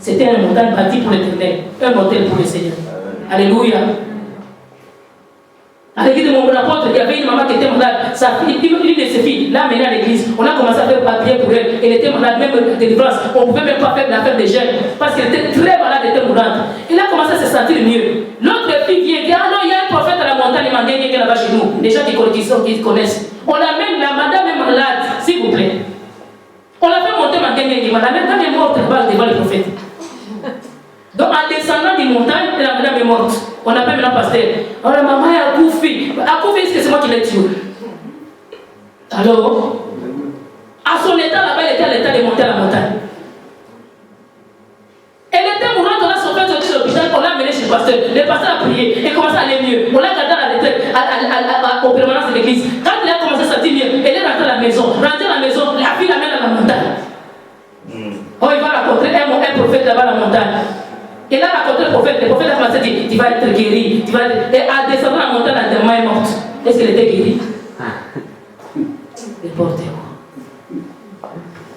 C'était une montagne bâtie pour l'Éternel, un hôtel pour le Seigneur. Alléluia. À l'église de mon apôtre, il y avait une maman qui était malade. Sa fille, une de ses filles, l'a amenée à l'église. On a commencé à faire papier pour elle. Elle était malade, même de délivrance. On ne pouvait même pas faire l'affaire des jeunes parce qu'elle était très malade, elle était mourante. Elle a commencé à se sentir mieux. L'autre fille vient et dit: ah non, il y a un prophète à la montagne, il m'a gagné là-bas chez nous. Les gens qui connaissent. On amène la madame est malade, s'il vous plaît. On l'a fait monter ma gagné. La madame est morte là-bas devant le prophète. Donc en descendant d'une montagne, la madame est morte. On appelle maintenant pasteur. Alors la maman a accouché. Accouché, est-ce que c'est moi qui l'ai tué? Alors, à son état là-bas, elle était à l'état de monter à la montagne. Elle était mourante, on a sauvé de l'hôpital, on l'a amenée chez le pasteur. Le pasteur a prié et commencé à aller mieux. On l'a gardé à la retraite, aux permanences de l'église. Quand il a commencé à sentir mieux, elle est rentrée à la maison. Rentrée à la maison, la fille l'amène à la montagne. Oh, il va rencontrer un prophète là-bas à la montagne. Et là, rencontré le prophète a commencé à dire: tu vas être guéri. Et à descendre la montagne, la main est morte. Est-ce qu'elle était guérie? N'importe quoi.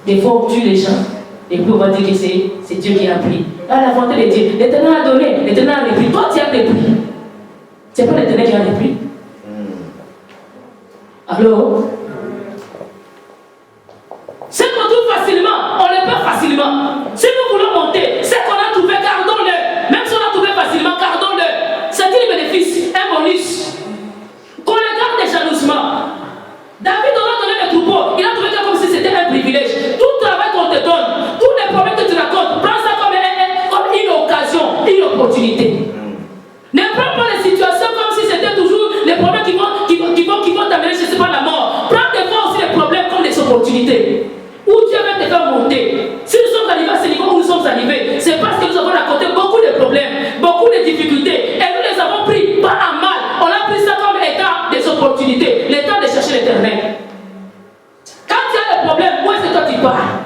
Des fois, on tue les gens. Et puis on va dire que c'est Dieu qui a pris. Là, la volonté de Dieu. L'Éternel a donné, l'Éternel a repris. Toi, tu as repris. C'est pas l'Éternel qui a repris. Alors, c'est qu'on trouve facilement, on le perd facilement. Si nous voulons monter, c'est qu'on a trouvé, gardons-le. Même si on a trouvé facilement, gardons-le. C'est un bénéfice, un bonus. Qu'on le garde des jalousements. David, on a donné le troupeau. Il a trouvé ça comme si c'était un privilège. Tout travail qu'on te donne, tous les problèmes que tu racontes, prends ça comme une occasion, une opportunité. Ne prends pas les situations comme si c'était toujours les problèmes qui vont t'amener, je ne sais pas, la mort. Prends des fois aussi les problèmes comme des opportunités. Où Dieu va te faire monter. Si nous sommes arrivés à ce niveau où nous sommes arrivés, c'est parce que nous avons raconté beaucoup de problèmes, beaucoup de difficultés. Et nous les avons pris pas à mal. On a pris ça comme état des opportunités, l'état de chercher l'Éternel. Quand tu as des problèmes, où est-ce que toi tu pars?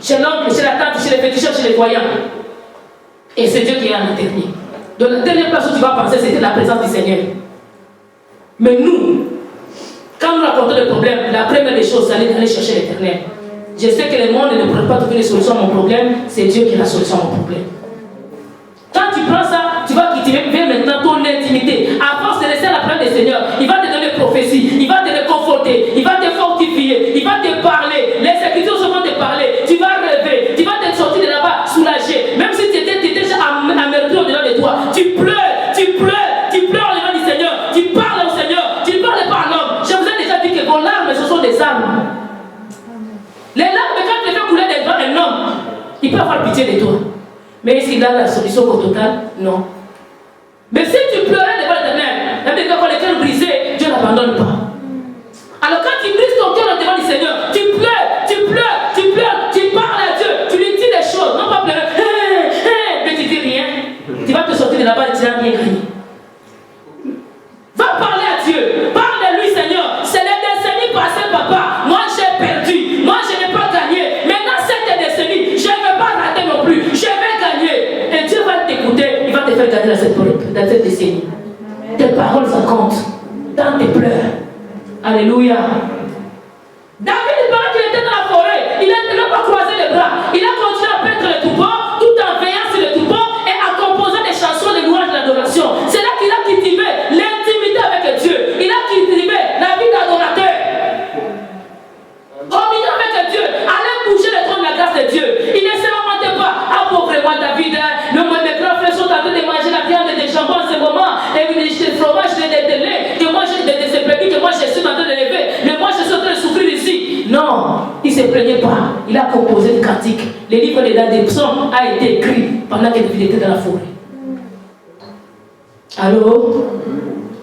Chez l'oncle, chez la tante, chez les féticheurs, chez les voyants. Et c'est Dieu qui est en dernier. Donc la dernière place où tu vas penser, c'était la présence du Seigneur. Mais nous, quand nous racontons des problèmes, la première des choses, c'est d'aller chercher l'Éternel. Je sais que le monde ne pourrait pas trouver les solutions à mon problème, c'est Dieu qui est la solution à mon problème. Quand tu prends ça, tu vas quitter maintenant ton intimité. À force de laisser la parole du Seigneur, il va te donner prophétie, il va te réconforter, il va te fortifier, il va te parler. Les Écritures vont te parler. Tu vas rêver, tu vas te sortir de là-bas soulagé. Même si tu étais déjà amertume au-delà de toi, tu pleures au devant du Seigneur, tu parles au Seigneur, tu ne parles pas à l'homme. Je vous ai déjà dit que vos larmes, ce sont des armes. Les larmes, quand tu les fais couler devant un homme, il peut avoir pitié de toi. Mais est-ce qu'il a la solution au total? Non. Mais si tu pleurais devant l'Éternel, même quand le cœur brisé, Dieu n'abandonne pas. Alors quand tu brises ton cœur devant le Seigneur, tu pleures, tu parles à Dieu, tu lui dis des choses, non pas pleurer, mais tu dis rien. Tu vas te sortir de là-bas et tu n'as rien gagné. Va parler à Dieu, parle de lui, Seigneur. C'est les décennies passées, papa. Moi j'ai perdu, moi je n'ai pas gagné. Maintenant cette décennie, je ne vais pas rater non plus, je vais gagner. Et Dieu va t'écouter, il va te faire gagner dans cette décennie. Tes paroles ça compte, dans tes pleurs. Alléluia. David, pendant qu'il était dans la forêt, il n'a pas croisé les bras. Il a continué à peindre le troupeau tout en veillant sur le troupeau et à composer des chansons de louange et d'adoration. C'est là qu'il a cultivé l'intimité avec Dieu. Il a cultivé la vie d'adorateur. Communion avec Dieu, allez bouger le trône de la grâce de Dieu. Il ne se lamentait pas. Ah, pauvre moi, David, mes grands frères sont en train de manger la viande et des jambons en ce moment. Et le fromage, de lait, que moi j'ai de ces prédits, que moi je suis en train de lever. Mais moi je suis en train de souffrir ici. Non, il ne se plaignait pas. Il a composé des cantiques. Le livre des psaumes a été écrit pendant que David était dans la forêt. Alors,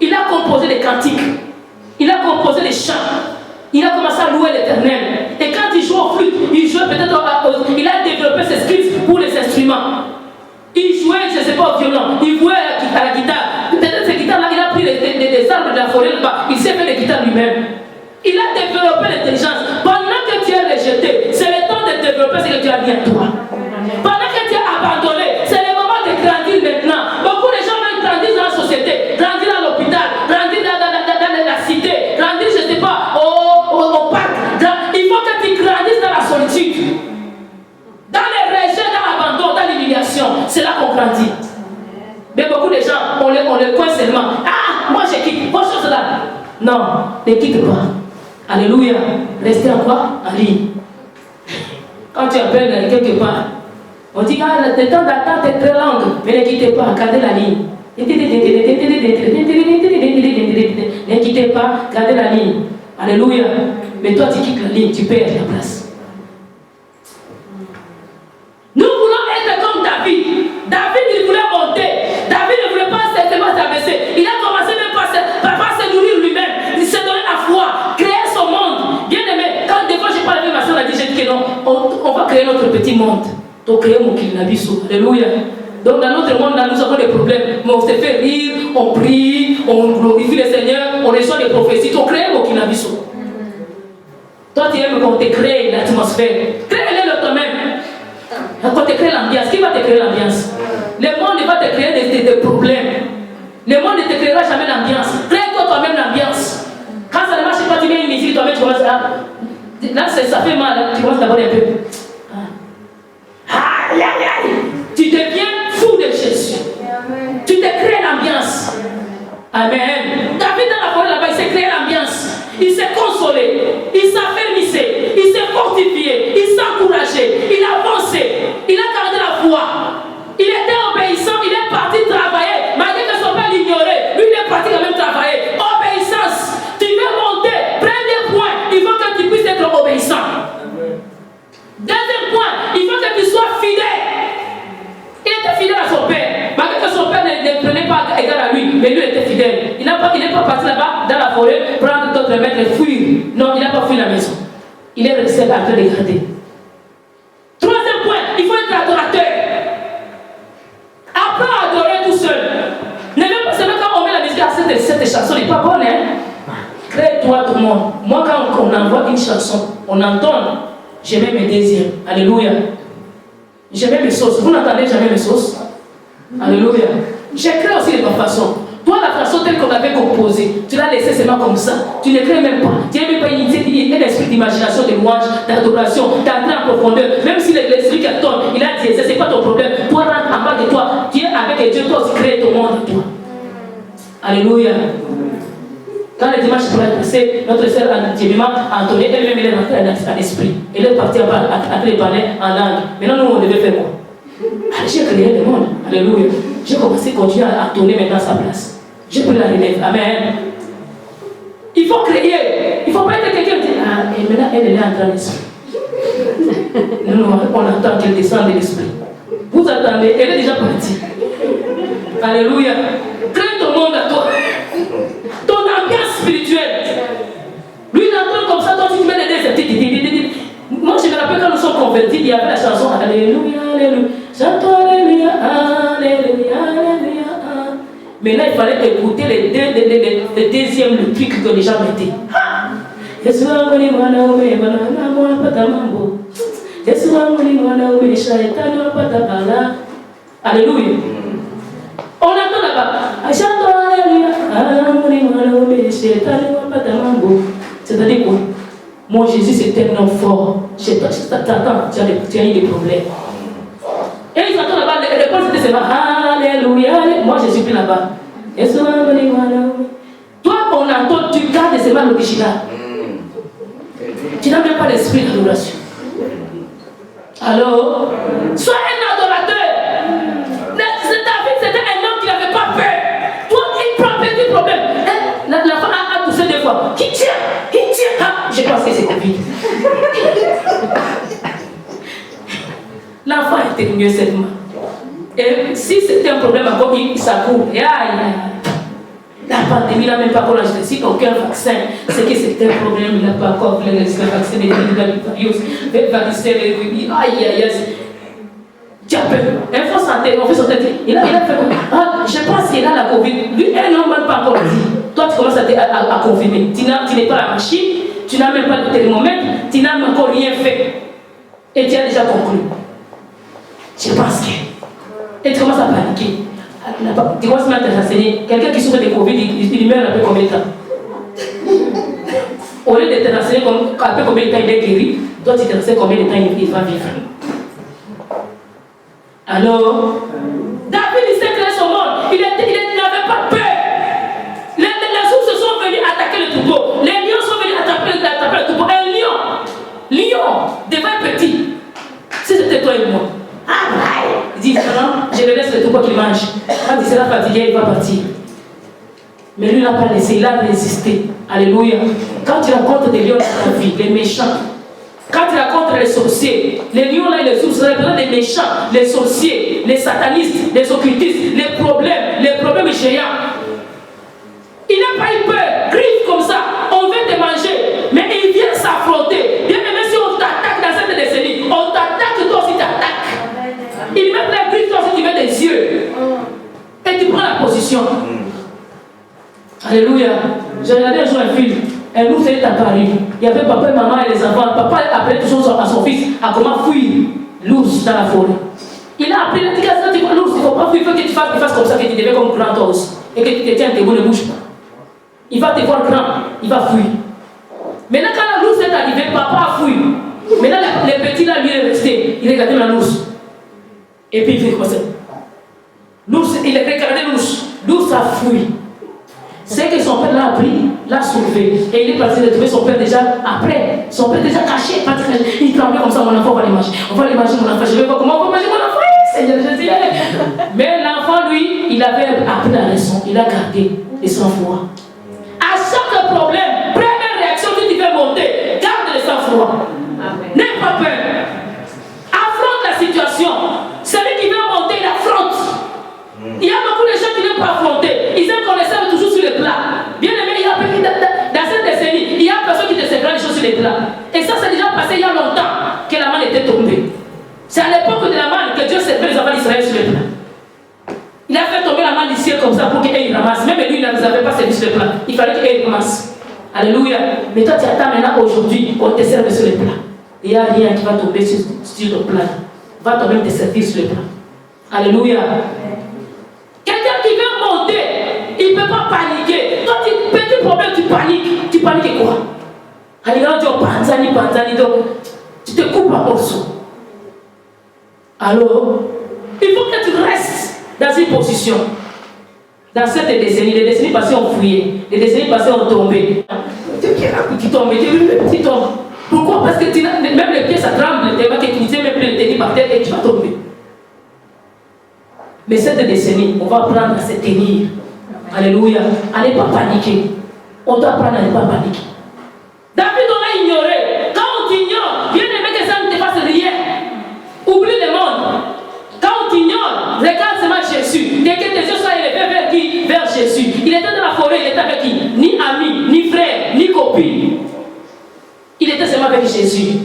il a composé des cantiques. Il a composé des chants. Il a commencé à louer l'Éternel. Et quand il joue au flûte, il jouait peut-être il a développé ses skills pour les instruments. Il jouait, je ne sais pas, au violon. Il jouait à la guitare. Peut-être ces guitares-là, il a pris des arbres de la forêt là-bas. Il s'est fait des guitares lui-même. Il a développé l'intelligence. Pendant que tu es rejeté, c'est le temps de développer ce que tu as mis en toi. Pendant que tu es abandonné, c'est le moment de grandir maintenant. Beaucoup de gens veulent grandir dans la société, grandir à l'hôpital, grandir dans la cité, grandir, je ne sais pas, au parc. Il faut que tu grandisses dans la solitude, dans les rejets, dans l'abandon, C'est là qu'on grandit. Mais beaucoup de gens, on les coince seulement. Ah, moi je quitte, vos choses là. Non, ne quitte pas. Alléluia. Restez en quoi? En ligne. Quand tu appelles quelque part, on dit, ah, le temps d'attente est très long, mais ne quittez pas, gardez la ligne. Ne quittez pas, gardez la ligne. Alléluia. Mais toi, tu quittes la ligne, tu perds la place. Nous voulons être comme David. David, il voulait monter. David ne voulait pas simplement s'abaisser. Il a commencé même par se nourrir lui-même. Il s'est donné la foi, créer son monde. Bien aimé, quand des fois je parle avec ma soeur, elle dit, j'ai dit que non, on va créer notre petit monde. Donc, créer mon kilnabiso. Alléluia. Donc, dans notre monde, là, nous avons des problèmes. Mais on se fait rire, on prie, on glorifie le Seigneur, on reçoit des prophéties. Donc, créer mon kilnabiso. Toi, tu aimes qu'on te crée l'atmosphère. Crée-le de toi-même. Quand tu crées l'ambiance, qui va te créer l'ambiance? Le monde va te créer des problèmes. Le monde ne te créera jamais l'ambiance. Crée-toi toi-même l'ambiance. Quand ça ne marche pas, tu mets une musique, toi-même tu commences à... Là, ça fait mal, hein. Tu commences d'abord un peu. Aïe, aïe, aïe. Tu deviens fou de Jésus. Tu te crées l'ambiance. Amen. David dans la forêt là-bas, il s'est créé l'ambiance. Il s'est consolé. Il s'affermissait. Il s'est fortifié. Il s'est encouragé. Il a avancé. Il a gardé la foi. Il était obéissant. Il est parti travailler. Malgré que son père l'ignorait, lui il est parti quand même travailler. Obéissance. Tu veux monter. Premier point, il faut que tu puisses être obéissant. Deuxième point, il faut que tu sois fidèle. Il était fidèle à son père. Malgré que son père ne prenait pas égal à lui, mais lui était fidèle. Il n'est pas parti là-bas dans la forêt, prendre d'autres maîtres et fuir. Non, il n'a pas fui la maison. Il est resté en train de garder. Troisième point, il faut être adorateur. Apprends à adorer tout seul. Ne même pas seulement quand on met la musique à cette chanson, elle n'est pas bonne, hein. Crée-toi tout le monde. Moi, quand on envoie une chanson, on entend. Je mets mes désirs. Alléluia. Je mets mes sauces. Vous n'entendez jamais mes sauces? Alléluia. J'écris aussi de ma façon. Toi, la façon telle qu'on avait composée, tu l'as laissée seulement comme ça. Tu ne crées même pas. Tu n'as même pas un esprit d'imagination, de louange, d'adoration, d'entrer en profondeur. Même si l'esprit qui tombe, il a dit, ce n'est pas ton problème. Toi, rentre en bas de toi. Tu es avec Dieu, toi aussi crée ton monde en toi. Alléluia. Quand le dimanche pourrait être passé, notre sœur Antonie, elle-même est rentrée en esprit. Elle est partie en train de parler en langue. Maintenant, nous, on devait faire quoi? J'ai créé le monde. Alléluia. J'ai commencé à continuer à tourner maintenant sa place. J'ai pris la relève. Amen. Il faut créer. Il ne faut pas être quelqu'un qui dit, ah, et maintenant, elle est en train d'esprit. Nous, on attend qu'elle descende de l'esprit. Vous attendez, elle est déjà partie. Alléluia. Crée ton monde à toi. Ton ambiance spirituelle. Lui, il entend comme ça, toi, tu te mets des déserts. Moi, je me rappelle quand nous sommes convertis, il y avait la chanson Alléluia, Alléluia. Chante-toi, Alléluia, Alléluia, Alléluia. Mais là, il fallait écouter le deuxième, le truc que les gens mettaient. Alléluia. On attend là-bas. C'est-à-dire quoi? Mon Jésus, c'est tellement fort. Tu as eu des problèmes. Et ils attendent là-bas. Les réponses étaient seulement Alléluia. Moi, je suis plus là-bas. Toi, on entend, tu gardes seulement l'original. Tu n'as même pas l'esprit d'adoration. Alors, sois un adorateur. David, c'était un homme qui n'avait pas peur. Toi, il prend un petit problème. La femme a toussé deux fois. Qui tient? Ah, je pense que c'est Covid. L'enfant était mieux cette main. Et si c'était un problème encore, il s'accourt. La pandémie n'a même pas encore acheté. Si aucun vaccin, c'est que c'était un problème, il n'a pas encore le vaccin des virus, le vaccin des virus. Aïe. Tu as peur. Il faut santé, on fait son tête. Il a fait quoi? Je pense qu'il a la Covid. Lui, un homme n'a pas encore dit. Toi, tu commences à confirmer. Tu n'es pas la machine, tu n'as même pas de thermomètre, tu n'as même encore rien fait. Et tu as déjà conclu. Je pense que. Et tu commences à paniquer. Tu commences à te renseigner. Quelqu'un qui souffre de Covid, il meurt après combien de temps? Au lieu de te renseigner après combien de temps il est guéri, toi tu te renseignes combien de temps il va vivre. Alors, David, il s'est créé son monde. Il n'avait pas peur. Les ours sont venus attaquer le troupeau. Les lions sont venus attaquer le troupeau. Un lion, devant un petit. Si c'était toi et moi. Il dit, non, je le laisse le troupeau qu'il mange. Quand il sera fatigué, il va partir. Mais lui, il n'a pas laissé, il a résisté. Alléluia. Quand tu rencontres des lions dans ta vie, les méchants, quand tu rencontres les sorciers, les lions là et les ours, les méchants, les sorciers, les satanistes, les occultistes, les problèmes géants. Il n'a pas eu peur, griffe comme ça, on veut te manger, mais il vient s'affronter. Bien même si on t'attaque dans cette décennie, on t'attaque, toi aussi t'attaques. Il met la griffe, toi aussi tu mets des yeux. Et tu prends la position. Alléluia. J'ai regardé un jour un film. Un ours est apparu. Il y avait papa et maman et les enfants. Papa a appelé tout à son fils à comment fuir l'ours dans la forêt. Il a appris, il a dit que tu vois l'ours, il ne faut pas fuir, il faut que tu fasses comme ça, que tu deviens comme grand toi aussi. Et que tu te tiens debout, ne bouge pas. Il va te voir grand, il va fuir. Maintenant, quand l'ours est arrivé, papa a fui. Maintenant, les petits là, lui, il est resté. Il regardait l'ours. Et puis il fait quoi ça? L'ours, il regardait l'ours. L'ours a fui. C'est que son père l'a pris, l'a sauvé. Et il est parti de trouver son père déjà après. Son père déjà caché. Il tremblait comme ça, mon enfant, on va les manger. On va les manger, mon enfant. Je vais voir comment on va manger mon enfant. Seigneur Jésus. Mais l'enfant, lui, il avait appris la leçon. Il a gardé le sang-froid. À chaque problème, première réaction, tu veux monter. Garde le sang-froid. N'aie pas peur. Affronte la situation. Celui qui veut monter, il affronte. Il y a beaucoup de gens qui n'aiment pas affronter. Ils aiment qu'on les serve toujours sur le plat. Bien aimé, dans cette décennie, il y a personne qui te servera les choses sur les plats. Et ça, c'est déjà passé il y a longtemps que la manne était tombée. C'est à l'époque de la manne que Dieu servait les enfants d'Israël sur les plats. Il a fait tomber la manne du ciel comme ça pour qu'ils ramassent. Même lui, il ne les avait pas servi sur les plats. Il fallait qu'ils ramassent. Alléluia. Mais toi, tu attends maintenant aujourd'hui qu'on te serve sur les plats. Il n'y a rien qui va tomber sur ton plat. Va toi-même te servir sur les plats. Alléluia. Quelqu'un qui veut monter, il ne peut pas paniquer. Toi, petit problème, tu paniques. Tu paniques quoi? Alors, donc, tu te coupes en morceaux. Alors, il faut que tu restes dans une position. Dans cette décennie, les décennies passées ont fouillé. Les décennies passées ont tombé. Tu tombes, tu tombes. Pourquoi? Parce que même les pieds, ça tremble. Tu vas que tu sais même plus le tenir par terre et tu vas tomber. Mais cette décennie, on va apprendre à se tenir. Alléluia. À ne pas paniquer. On doit apprendre à ne pas paniquer. David, on a ignoré. Quand on t'ignore, bien aimé que ça ne te fasse rien. Oublie le monde. Quand on t'ignore, regarde seulement Jésus. Dès que tes yeux soient élevés vers qui? Vers Jésus. Il était dans la forêt, il était avec qui? Ni ami, ni frère, ni copine. Il était seulement avec Jésus.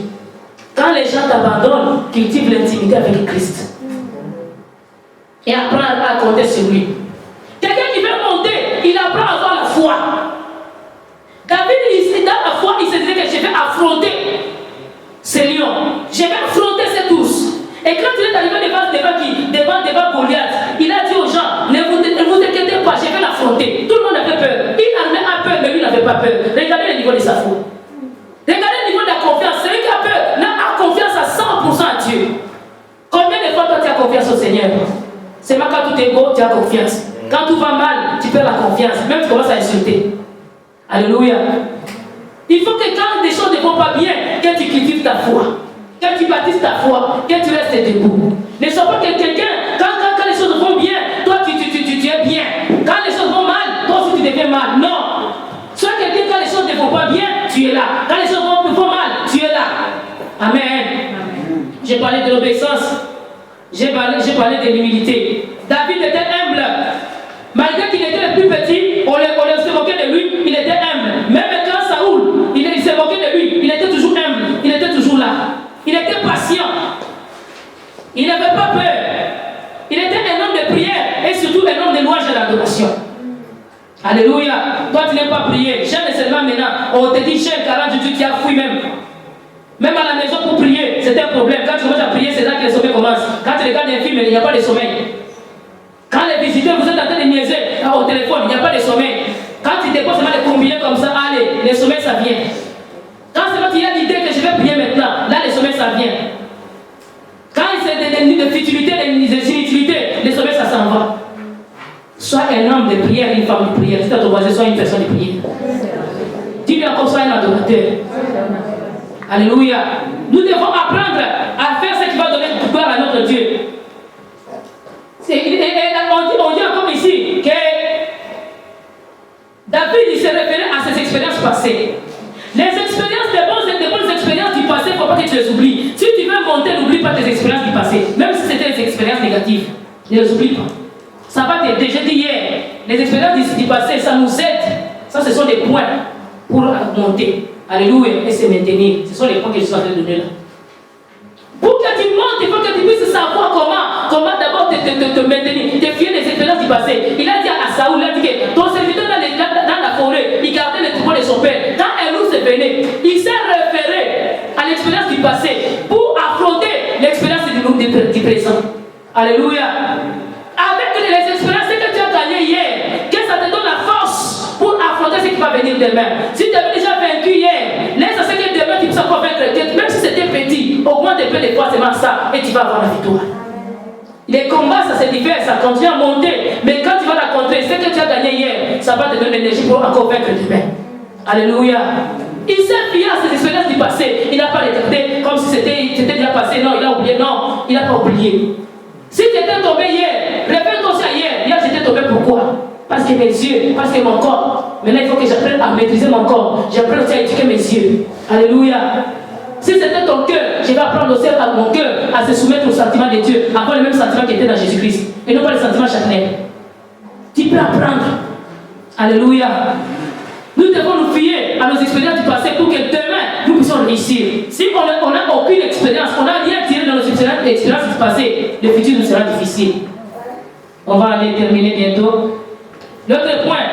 Quand les gens t'abandonnent, cultive l'intimité avec Christ. Et apprend à compter sur lui. Quelqu'un qui veut monter, il apprend à avoir la foi. David, dans la foi, il se disait que je vais affronter ces lions. Je vais affronter cet ours. Et quand il est arrivé devant Goliath, il a dit aux gens, ne vous inquiétez pas, je vais l'affronter. Tout le monde avait peur. Il a peur, mais lui n'avait pas peur. Regardez le niveau de sa foi. Regardez le niveau de la confiance. Celui qui a peur n'a confiance à 100% à Dieu. Combien de fois toi tu as confiance au Seigneur? C'est pas quand tout est beau, tu as confiance. Quand tout va mal, tu perds la confiance. Même tu commences à insulter. Alléluia. Il faut que quand des choses ne vont pas bien, que tu cultives ta foi. Que tu bâtisses ta foi. Que tu restes debout. Ne sois pas que quelqu'un, quand les choses vont bien, toi tu es bien. Quand les choses vont mal, toi aussi tu deviens mal. Non. Sois quelqu'un quand les choses ne vont pas bien, tu es là. Quand les choses vont mal, tu es là. Amen. J'ai parlé de l'obéissance. J'ai parlé de l'humilité. David était humble. Malgré qu'il était le plus petit, on se moquait de lui, il était humble. Même quand Saoul, il se moquait de lui, il était toujours humble. Il était toujours là. Il était patient. Il n'avait pas peur. Il était un homme de prière et surtout un homme de louange et d'adoration. Alléluia. Toi, tu n'aimes pas prier. J'aime seulement maintenant. On te dit, cher 40 jours, tu as fouillé même. Même à la maison pour prier, c'est un problème. Quand tu commences à prier, c'est là que le sommeil commence. Quand tu regardes un film, il n'y a pas de sommeil. Quand les visiteurs, vous êtes en train de niaiser au téléphone, il n'y a pas de sommeil. Quand tu déposes seulement des combinés comme ça, allez, le sommeil ça vient. Quand c'est là qu'il y a l'idée que je vais prier maintenant, là le sommeil ça vient. Quand c'est des nuits de futilité, des inutilités, les sommeils, ça s'en va. Sois un homme de prière, une femme de prière. Si tu as ton voisin, sois une personne de prière. Dis-lui encore, sois un adorateur. Alléluia. Nous devons apprendre à faire ce qui va donner gloire à notre Dieu. On dit encore ici que David il s'est référé à ses expériences passées. Les expériences, des bonnes expériences du passé, il ne faut pas que tu les oublies. Si tu veux monter, n'oublie pas tes expériences du passé. Même si c'était des expériences négatives, ne les oublie pas. Ça va t'aider. J'ai dit hier, les expériences du passé, ça nous aide. Ça, ce sont des points pour monter. Alléluia. Et se maintenir. Ce sont les points que je suis en train de donner là. Pour que tu montes, il faut que tu puisses savoir comment d'abord te maintenir, te fier des expériences du passé. Il a dit à Saoul, il a dit que ton serviteur dans la forêt, il gardait les troupeaux de son père. Quand un loup se venait, il s'est référé à l'expérience du passé pour affronter l'expérience du présent. Alléluia. Avec les expériences que tu as gagnées hier, que ça te donne la force pour affronter ce qui va venir demain. Si tu avais déjà vaincu hier, laisse à ce que demain tu puisses encore vaincre. Même si c'était petit, augmente un peu les fois seulement ça et tu vas avoir la victoire. Les combats, ça se diffère, ça continue à monter. Mais quand tu vas la contrer, ce que tu as gagné hier, ça va te donner l'énergie pour encore vaincre demain. Alléluia. Il s'est fié à ses expériences du passé. Il n'a pas regardé comme si c'était déjà passé. Non, il a oublié. Non, il n'a pas oublié. Si tu étais tombé hier, réfère-toi aussi à hier. Hier, j'étais tombé pourquoi? Parce que mes yeux, parce que mon corps. Maintenant, il faut que j'apprenne à maîtriser mon corps. J'apprenne aussi à éduquer mes yeux. Alléluia. Si c'était ton cœur, je vais apprendre aussi à mon cœur à se soumettre au sentiment de Dieu, avoir le même sentiment qui était dans Jésus-Christ, et non pas le sentiment charnel. Tu peux apprendre. Alléluia. Nous devons nous fier à nos expériences du passé pour que demain, nous puissions réussir. Si on n'a aucune expérience, on n'a rien tiré dans nos expériences du passé, le futur nous sera difficile. On va aller terminer bientôt. L'autre point,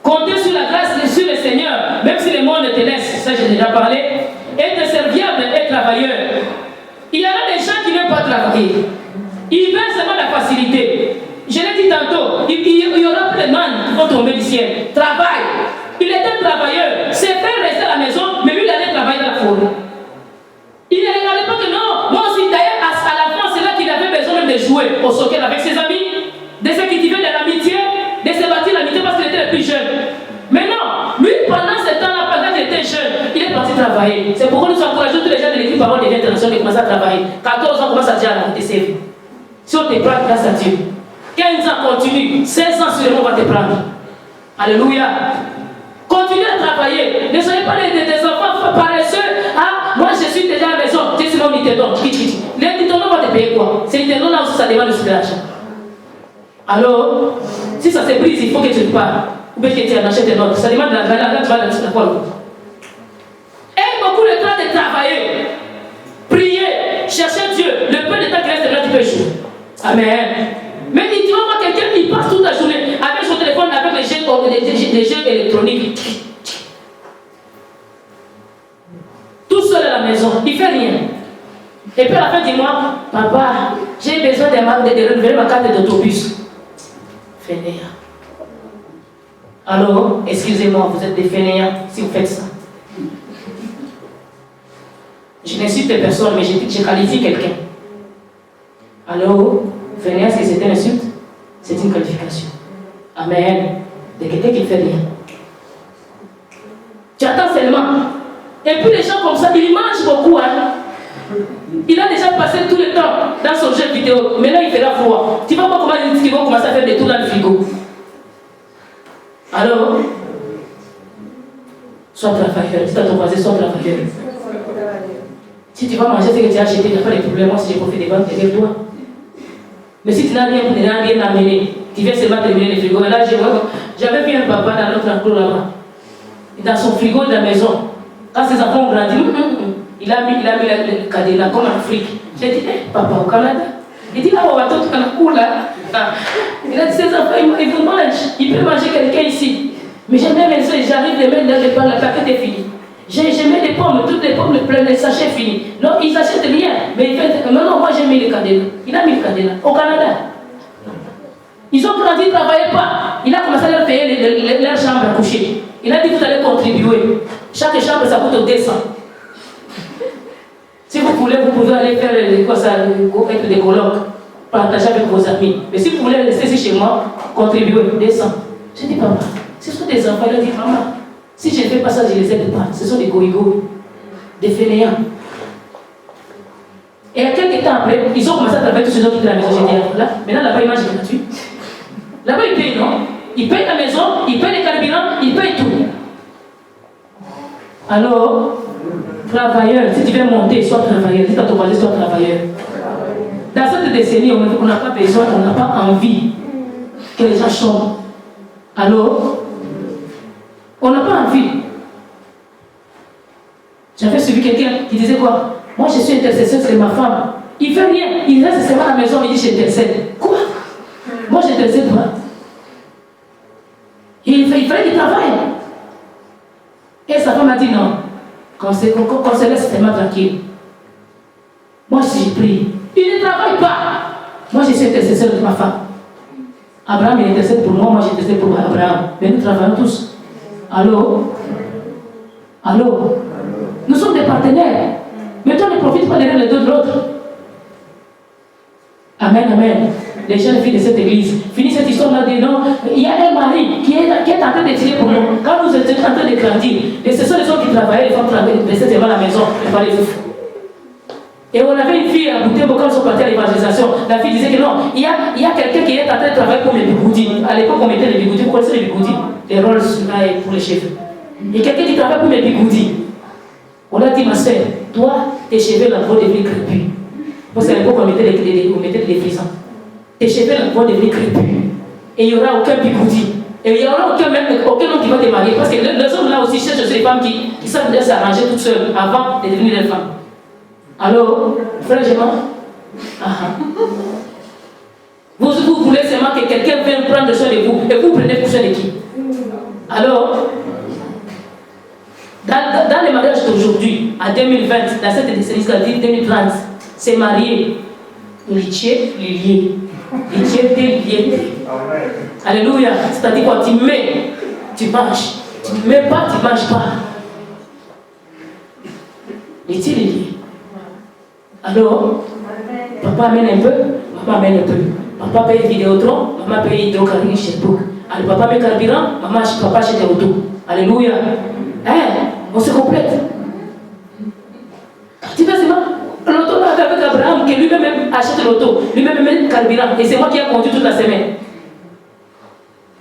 compter sur la grâce sur le Seigneur, même si le monde te laisse, ça j'ai déjà parlé, être serviable et travailleur. Il y en a des gens qui n'aiment pas travailler. Ils veulent seulement la facilité. Je l'ai dit tantôt, il y aura plein de mannes qui vont tomber du ciel. Travail. Il était travailleur. Ses frères restaient à la maison, mais lui, il allait travailler dans la forêt. Il ne regardait pas que non. Moi aussi, d'ailleurs, à la fin, c'est là qu'il avait besoin même de jouer au soccer avec ses amis, de se cultiver de l'amitié, de se bâtir l'amitié parce qu'il était le plus jeune. Mais non, lui, pendant ce temps-là, pendant qu'il était jeune, il est parti travailler. C'est pourquoi nous encourageons tous les gens de l'équipe Parole de vie internationale de commencer à travailler. 14 ans, commence à dire à la CV. Si on te prend grâce à Dieu, 15 ans continue, 16 ans sûrement on va te prendre. Alléluia. Continuez à travailler. Ne soyez pas des enfants paresseux. Ah, moi je suis déjà à la maison. Tu sais, sinon Nintendo. Les Nintendo va te payer quoi? C'est Nintendo là aussi, ça demande aussi de l'argent. Alors, si ça se brise, il faut que tu te parles. Ou bien que tu en achètes un autre. Ça demande de l'argent. Là, tu vas la quoi? Aie beaucoup de temps de travailler. Prier. Chercher Dieu. Le peu de temps qui reste là, tu peux jouer. Amen. Mais tu vas voir quelqu'un qui passe toute la journée avec son téléphone, avec les jeux électroniques. Tout seul à la maison, il ne fait rien. Et puis à la fin du mois, papa, j'ai besoin de renouveler ma carte d'autobus. Fainéant. Alors, excusez-moi, vous êtes des fainéants si vous faites ça. Je n'insulte personne, mais je qualifie quelqu'un. Alors, fainéant, est-ce que c'est une insulte? C'est une qualification. Amen. De quelqu'un qui ne fait rien. Tu attends seulement. Et puis les gens comme ça, ils mangent beaucoup. Hein? Il a déjà passé tout le temps dans son jeu vidéo. Maintenant, il fera froid. Tu vas voir comment ils vont commencer à faire des tours dans le frigo. Alors, sois travailleur. Si tu as ton voisin, sois travailleur. Si tu vas manger ce que tu as acheté, il n'y a pas de problème. Moi, si j'ai profité des banques, derrière toi. Mais si tu n'as rien amené, tu viens seulement terminer le frigo. Là, j'avais vu un papa dans notre enclos là-bas. Dans son frigo de la maison. Quand ses enfants ont grandi, il a mis le cadenas comme en Afrique. J'ai dit, papa, au Canada. Il dit, là, on va tout là. Il a dit, ses enfants, ils vous mangent. Il peut manger quelqu'un ici. Mais j'aime bien les soeurs, j'arrive les mettre dans les pains, la paquette est finie. J'ai mis des pommes, toutes les pommes, les sachets finis. Non, ils n'achètent rien. Mais il fait, non, moi j'ai mis le cadenas. Il a mis le cadenas au Canada. Ils ont grandi, ils ne travaillaient pas. Il a commencé à leur payer leur chambre à coucher. Il a dit, vous allez contribuer. Chaque chambre, ça coûte 200. Si vous voulez, vous pouvez aller faire des colloques, partager avec vos amis. Mais si vous voulez rester ici chez moi, contribuer, descends. Je dis, papa, ce sont des enfants. Il a dit, maman, si je ne fais pas ça, je ne les aide pas. Ce sont des goïgos, des fainéants. Et à quelques temps après, ils ont commencé à travailler tous ces autres qui étaient à la maison. J'ai dit, là, maintenant là-bas, ils mangent gratuit. Là-bas, ils payent, non? Ils payent la maison, ils payent les carburants, ils payent tout. Alors, travailleur, si tu veux monter, sois travailleur. Si tu as ton voisin, sois travailleur. Dans cette décennie, on n'a pas besoin, on n'a pas envie que les gens chantent. Alors, on n'a pas envie. J'avais suivi quelqu'un qui disait quoi? Moi, je suis intercesseur, c'est ma femme. Il ne fait rien. Il reste seulement à la maison, il dit j'intercède. Quoi? Moi, j'intercède pas. Il fallait qu'il travaille. Et sa femme a dit non. Qu'on se laisse seulement tranquille. Moi, si je prie, il ne travaille pas. Moi, je suis intercesseur de ma femme. Abraham, il intercède pour moi, moi, j'intercède pour Abraham. Mais nous travaillons tous. Allô? Allô? Nous sommes des partenaires. Mais toi, ne profite pas derrière les deux de l'autre. Amen, amen. Les jeunes filles de cette église, finis cette histoire-là de non. Il y a un mari qui est en train d'étudier pour nous. Quand nous étions en train de grandir, ce sont les hommes qui travaillaient, les femmes travaillaient, restaient devant la maison, et pas les fous. Et on avait une fille à Boutembo quand ils sont partis à l'évangélisation. La fille disait que non, il y a quelqu'un qui est en train de travailler pour les bigoudis. À l'époque, on mettait les bigoudis. Vous connaissez les bigoudis? Les rôles là pour les cheveux. Il y a quelqu'un qui travaille pour les bigoudis. On a dit, ma soeur, toi, tes cheveux là vont devenir crépus. Parce qu'à l'époque, on mettait des frisants. Tes cheveux là vont devenir crépus. Et il n'y aura aucun bigoudi. Et il n'y aura aucun homme qui va te marier. Parce que les hommes là aussi cherchent des femmes qui savent déjà s'arranger toutes seules avant de devenir des femmes. Alors, frère Gément, vous voulez seulement que quelqu'un vienne prendre soin de vous et vous prenez pour soin de qui? Alors, dans les mariages d'aujourd'hui, en 2020, dans cette décennie, 2030, c'est marié. Litier, lilier. Litier, lilier. Alléluia. C'est-à-dire quand tu mets, tu manges. Tu ne mets pas, tu ne manges pas. Litier, lilier. Alors, papa amène un peu, maman amène un peu. Papa paye Vidéotron, maman paye Hydrocarrière chez Book. Alors, papa met carburant, papa achète l'auto. Alléluia. On se complète. Tu fais seulement l'auto là avec Abraham, qui lui-même achète l'auto, lui-même met le carburant. Et c'est moi qui ai conduit toute la semaine.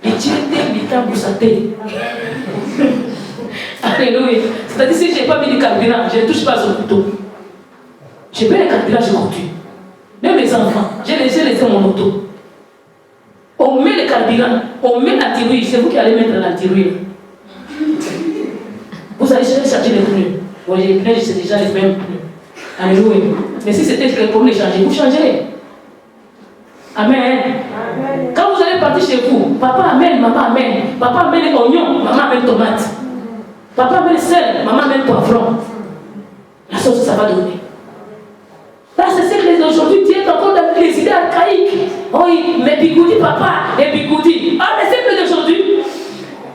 Et tu étais l'état pour sa tête. Alléluia. C'est-à-dire, si je n'ai pas mis de carburant, je ne touche pas au couteau. Je paie le carburant, je conduis. Même les enfants, j'ai laissé mon auto. On met le carburant, on met la tirouille. C'est vous qui allez mettre la tirouille. Vous allez charger les pneus. Bon, les pneus, c'est déjà les mêmes pneus. Alléluia. Mais si c'était pour les changer, vous changerez. Amen. Amen. Quand vous allez partir chez vous, papa amène, maman amène. Papa amène les oignons, maman amène tomate. Papa amène sel, maman amène poivron. La sauce, ça va donner. Là, c'est ce que aujourd'hui, tu es encore dans les idées archaïques. Oui, mais bigoudi, papa, et bigoudi. Ah, mais c'est que d'aujourd'hui.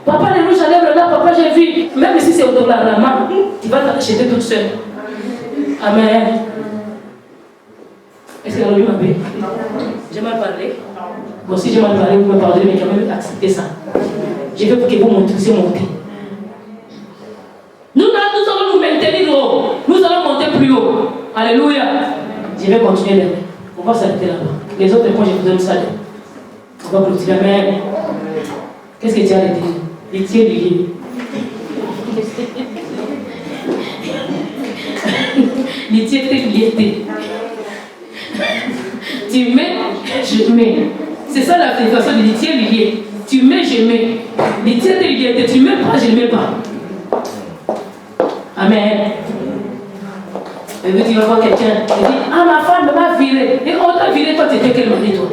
Papa, les rouges à lèvres là, papa, j'ai vu. Même si c'est au dollar, la main, tu vas t'acheter toute seule. Amen. Est-ce que vous m'a dit? J'ai mal parlé. Bon, si j'ai mal parlé, vous me parlez, mais quand même acceptez ça. Je veux que vous montiez. Nous allons nous maintenir haut. Nous allons monter plus haut. Alléluia. Je vais continuer demain. On va s'arrêter là-bas. Les autres points, je vous donne ça. On va continuer. Amen. Qu'est-ce que tu as arrêté? Les tiers liés. Les tiers liés. Tu mets, je mets. C'est ça la façon de tiers liés. Tu mets, je mets. Les tiers liés. Tu mets pas, je ne mets pas. Amen. Et puis tu vas voir quelqu'un qui dit, ah, ma femme m'a viré. Et on t'a viré, toi tu étais quel mari, toi?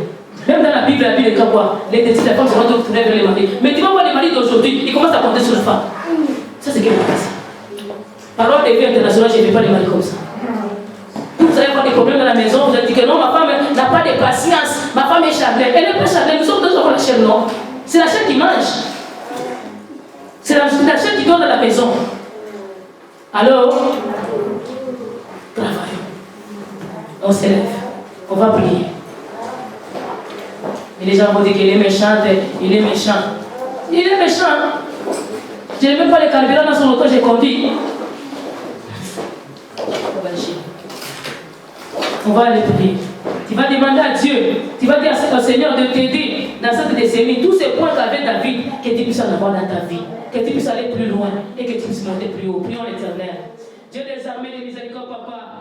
Même dans la Bible dit quoi? Les décisions des femmes se vont tourner vers les maris. Mais tu vas voir les maris d'aujourd'hui, ils commencent à compter sur la femme. Ça c'est quelque chose. Parole de vie internationale, je ne fais pas les maris comme ça. Vous allez avoir des problèmes dans la maison, vous allez dire que non, ma femme n'a pas de patience, ma femme est charnelle. Elle n'est pas charnelle, nous sommes tous dans la chair, non? C'est la chair qui mange. C'est la chair qui donne dans la maison. Alors, travaillons. On s'élève. On va prier. Et les gens vont dire qu'il est méchant. Il est méchant. Il est méchant. Je n'ai même pas le carburant dans son auto, j'ai conduit. On va aller prier. Tu vas demander à Dieu, tu vas dire au Seigneur de t'aider dans cette décennie, tous ces points qu'avait David, que tu puisses en avoir dans ta vie, que tu puisses aller plus loin et que tu puisses monter plus haut. Prions l'Éternel. Dieu des armées, des miséricordes, papa.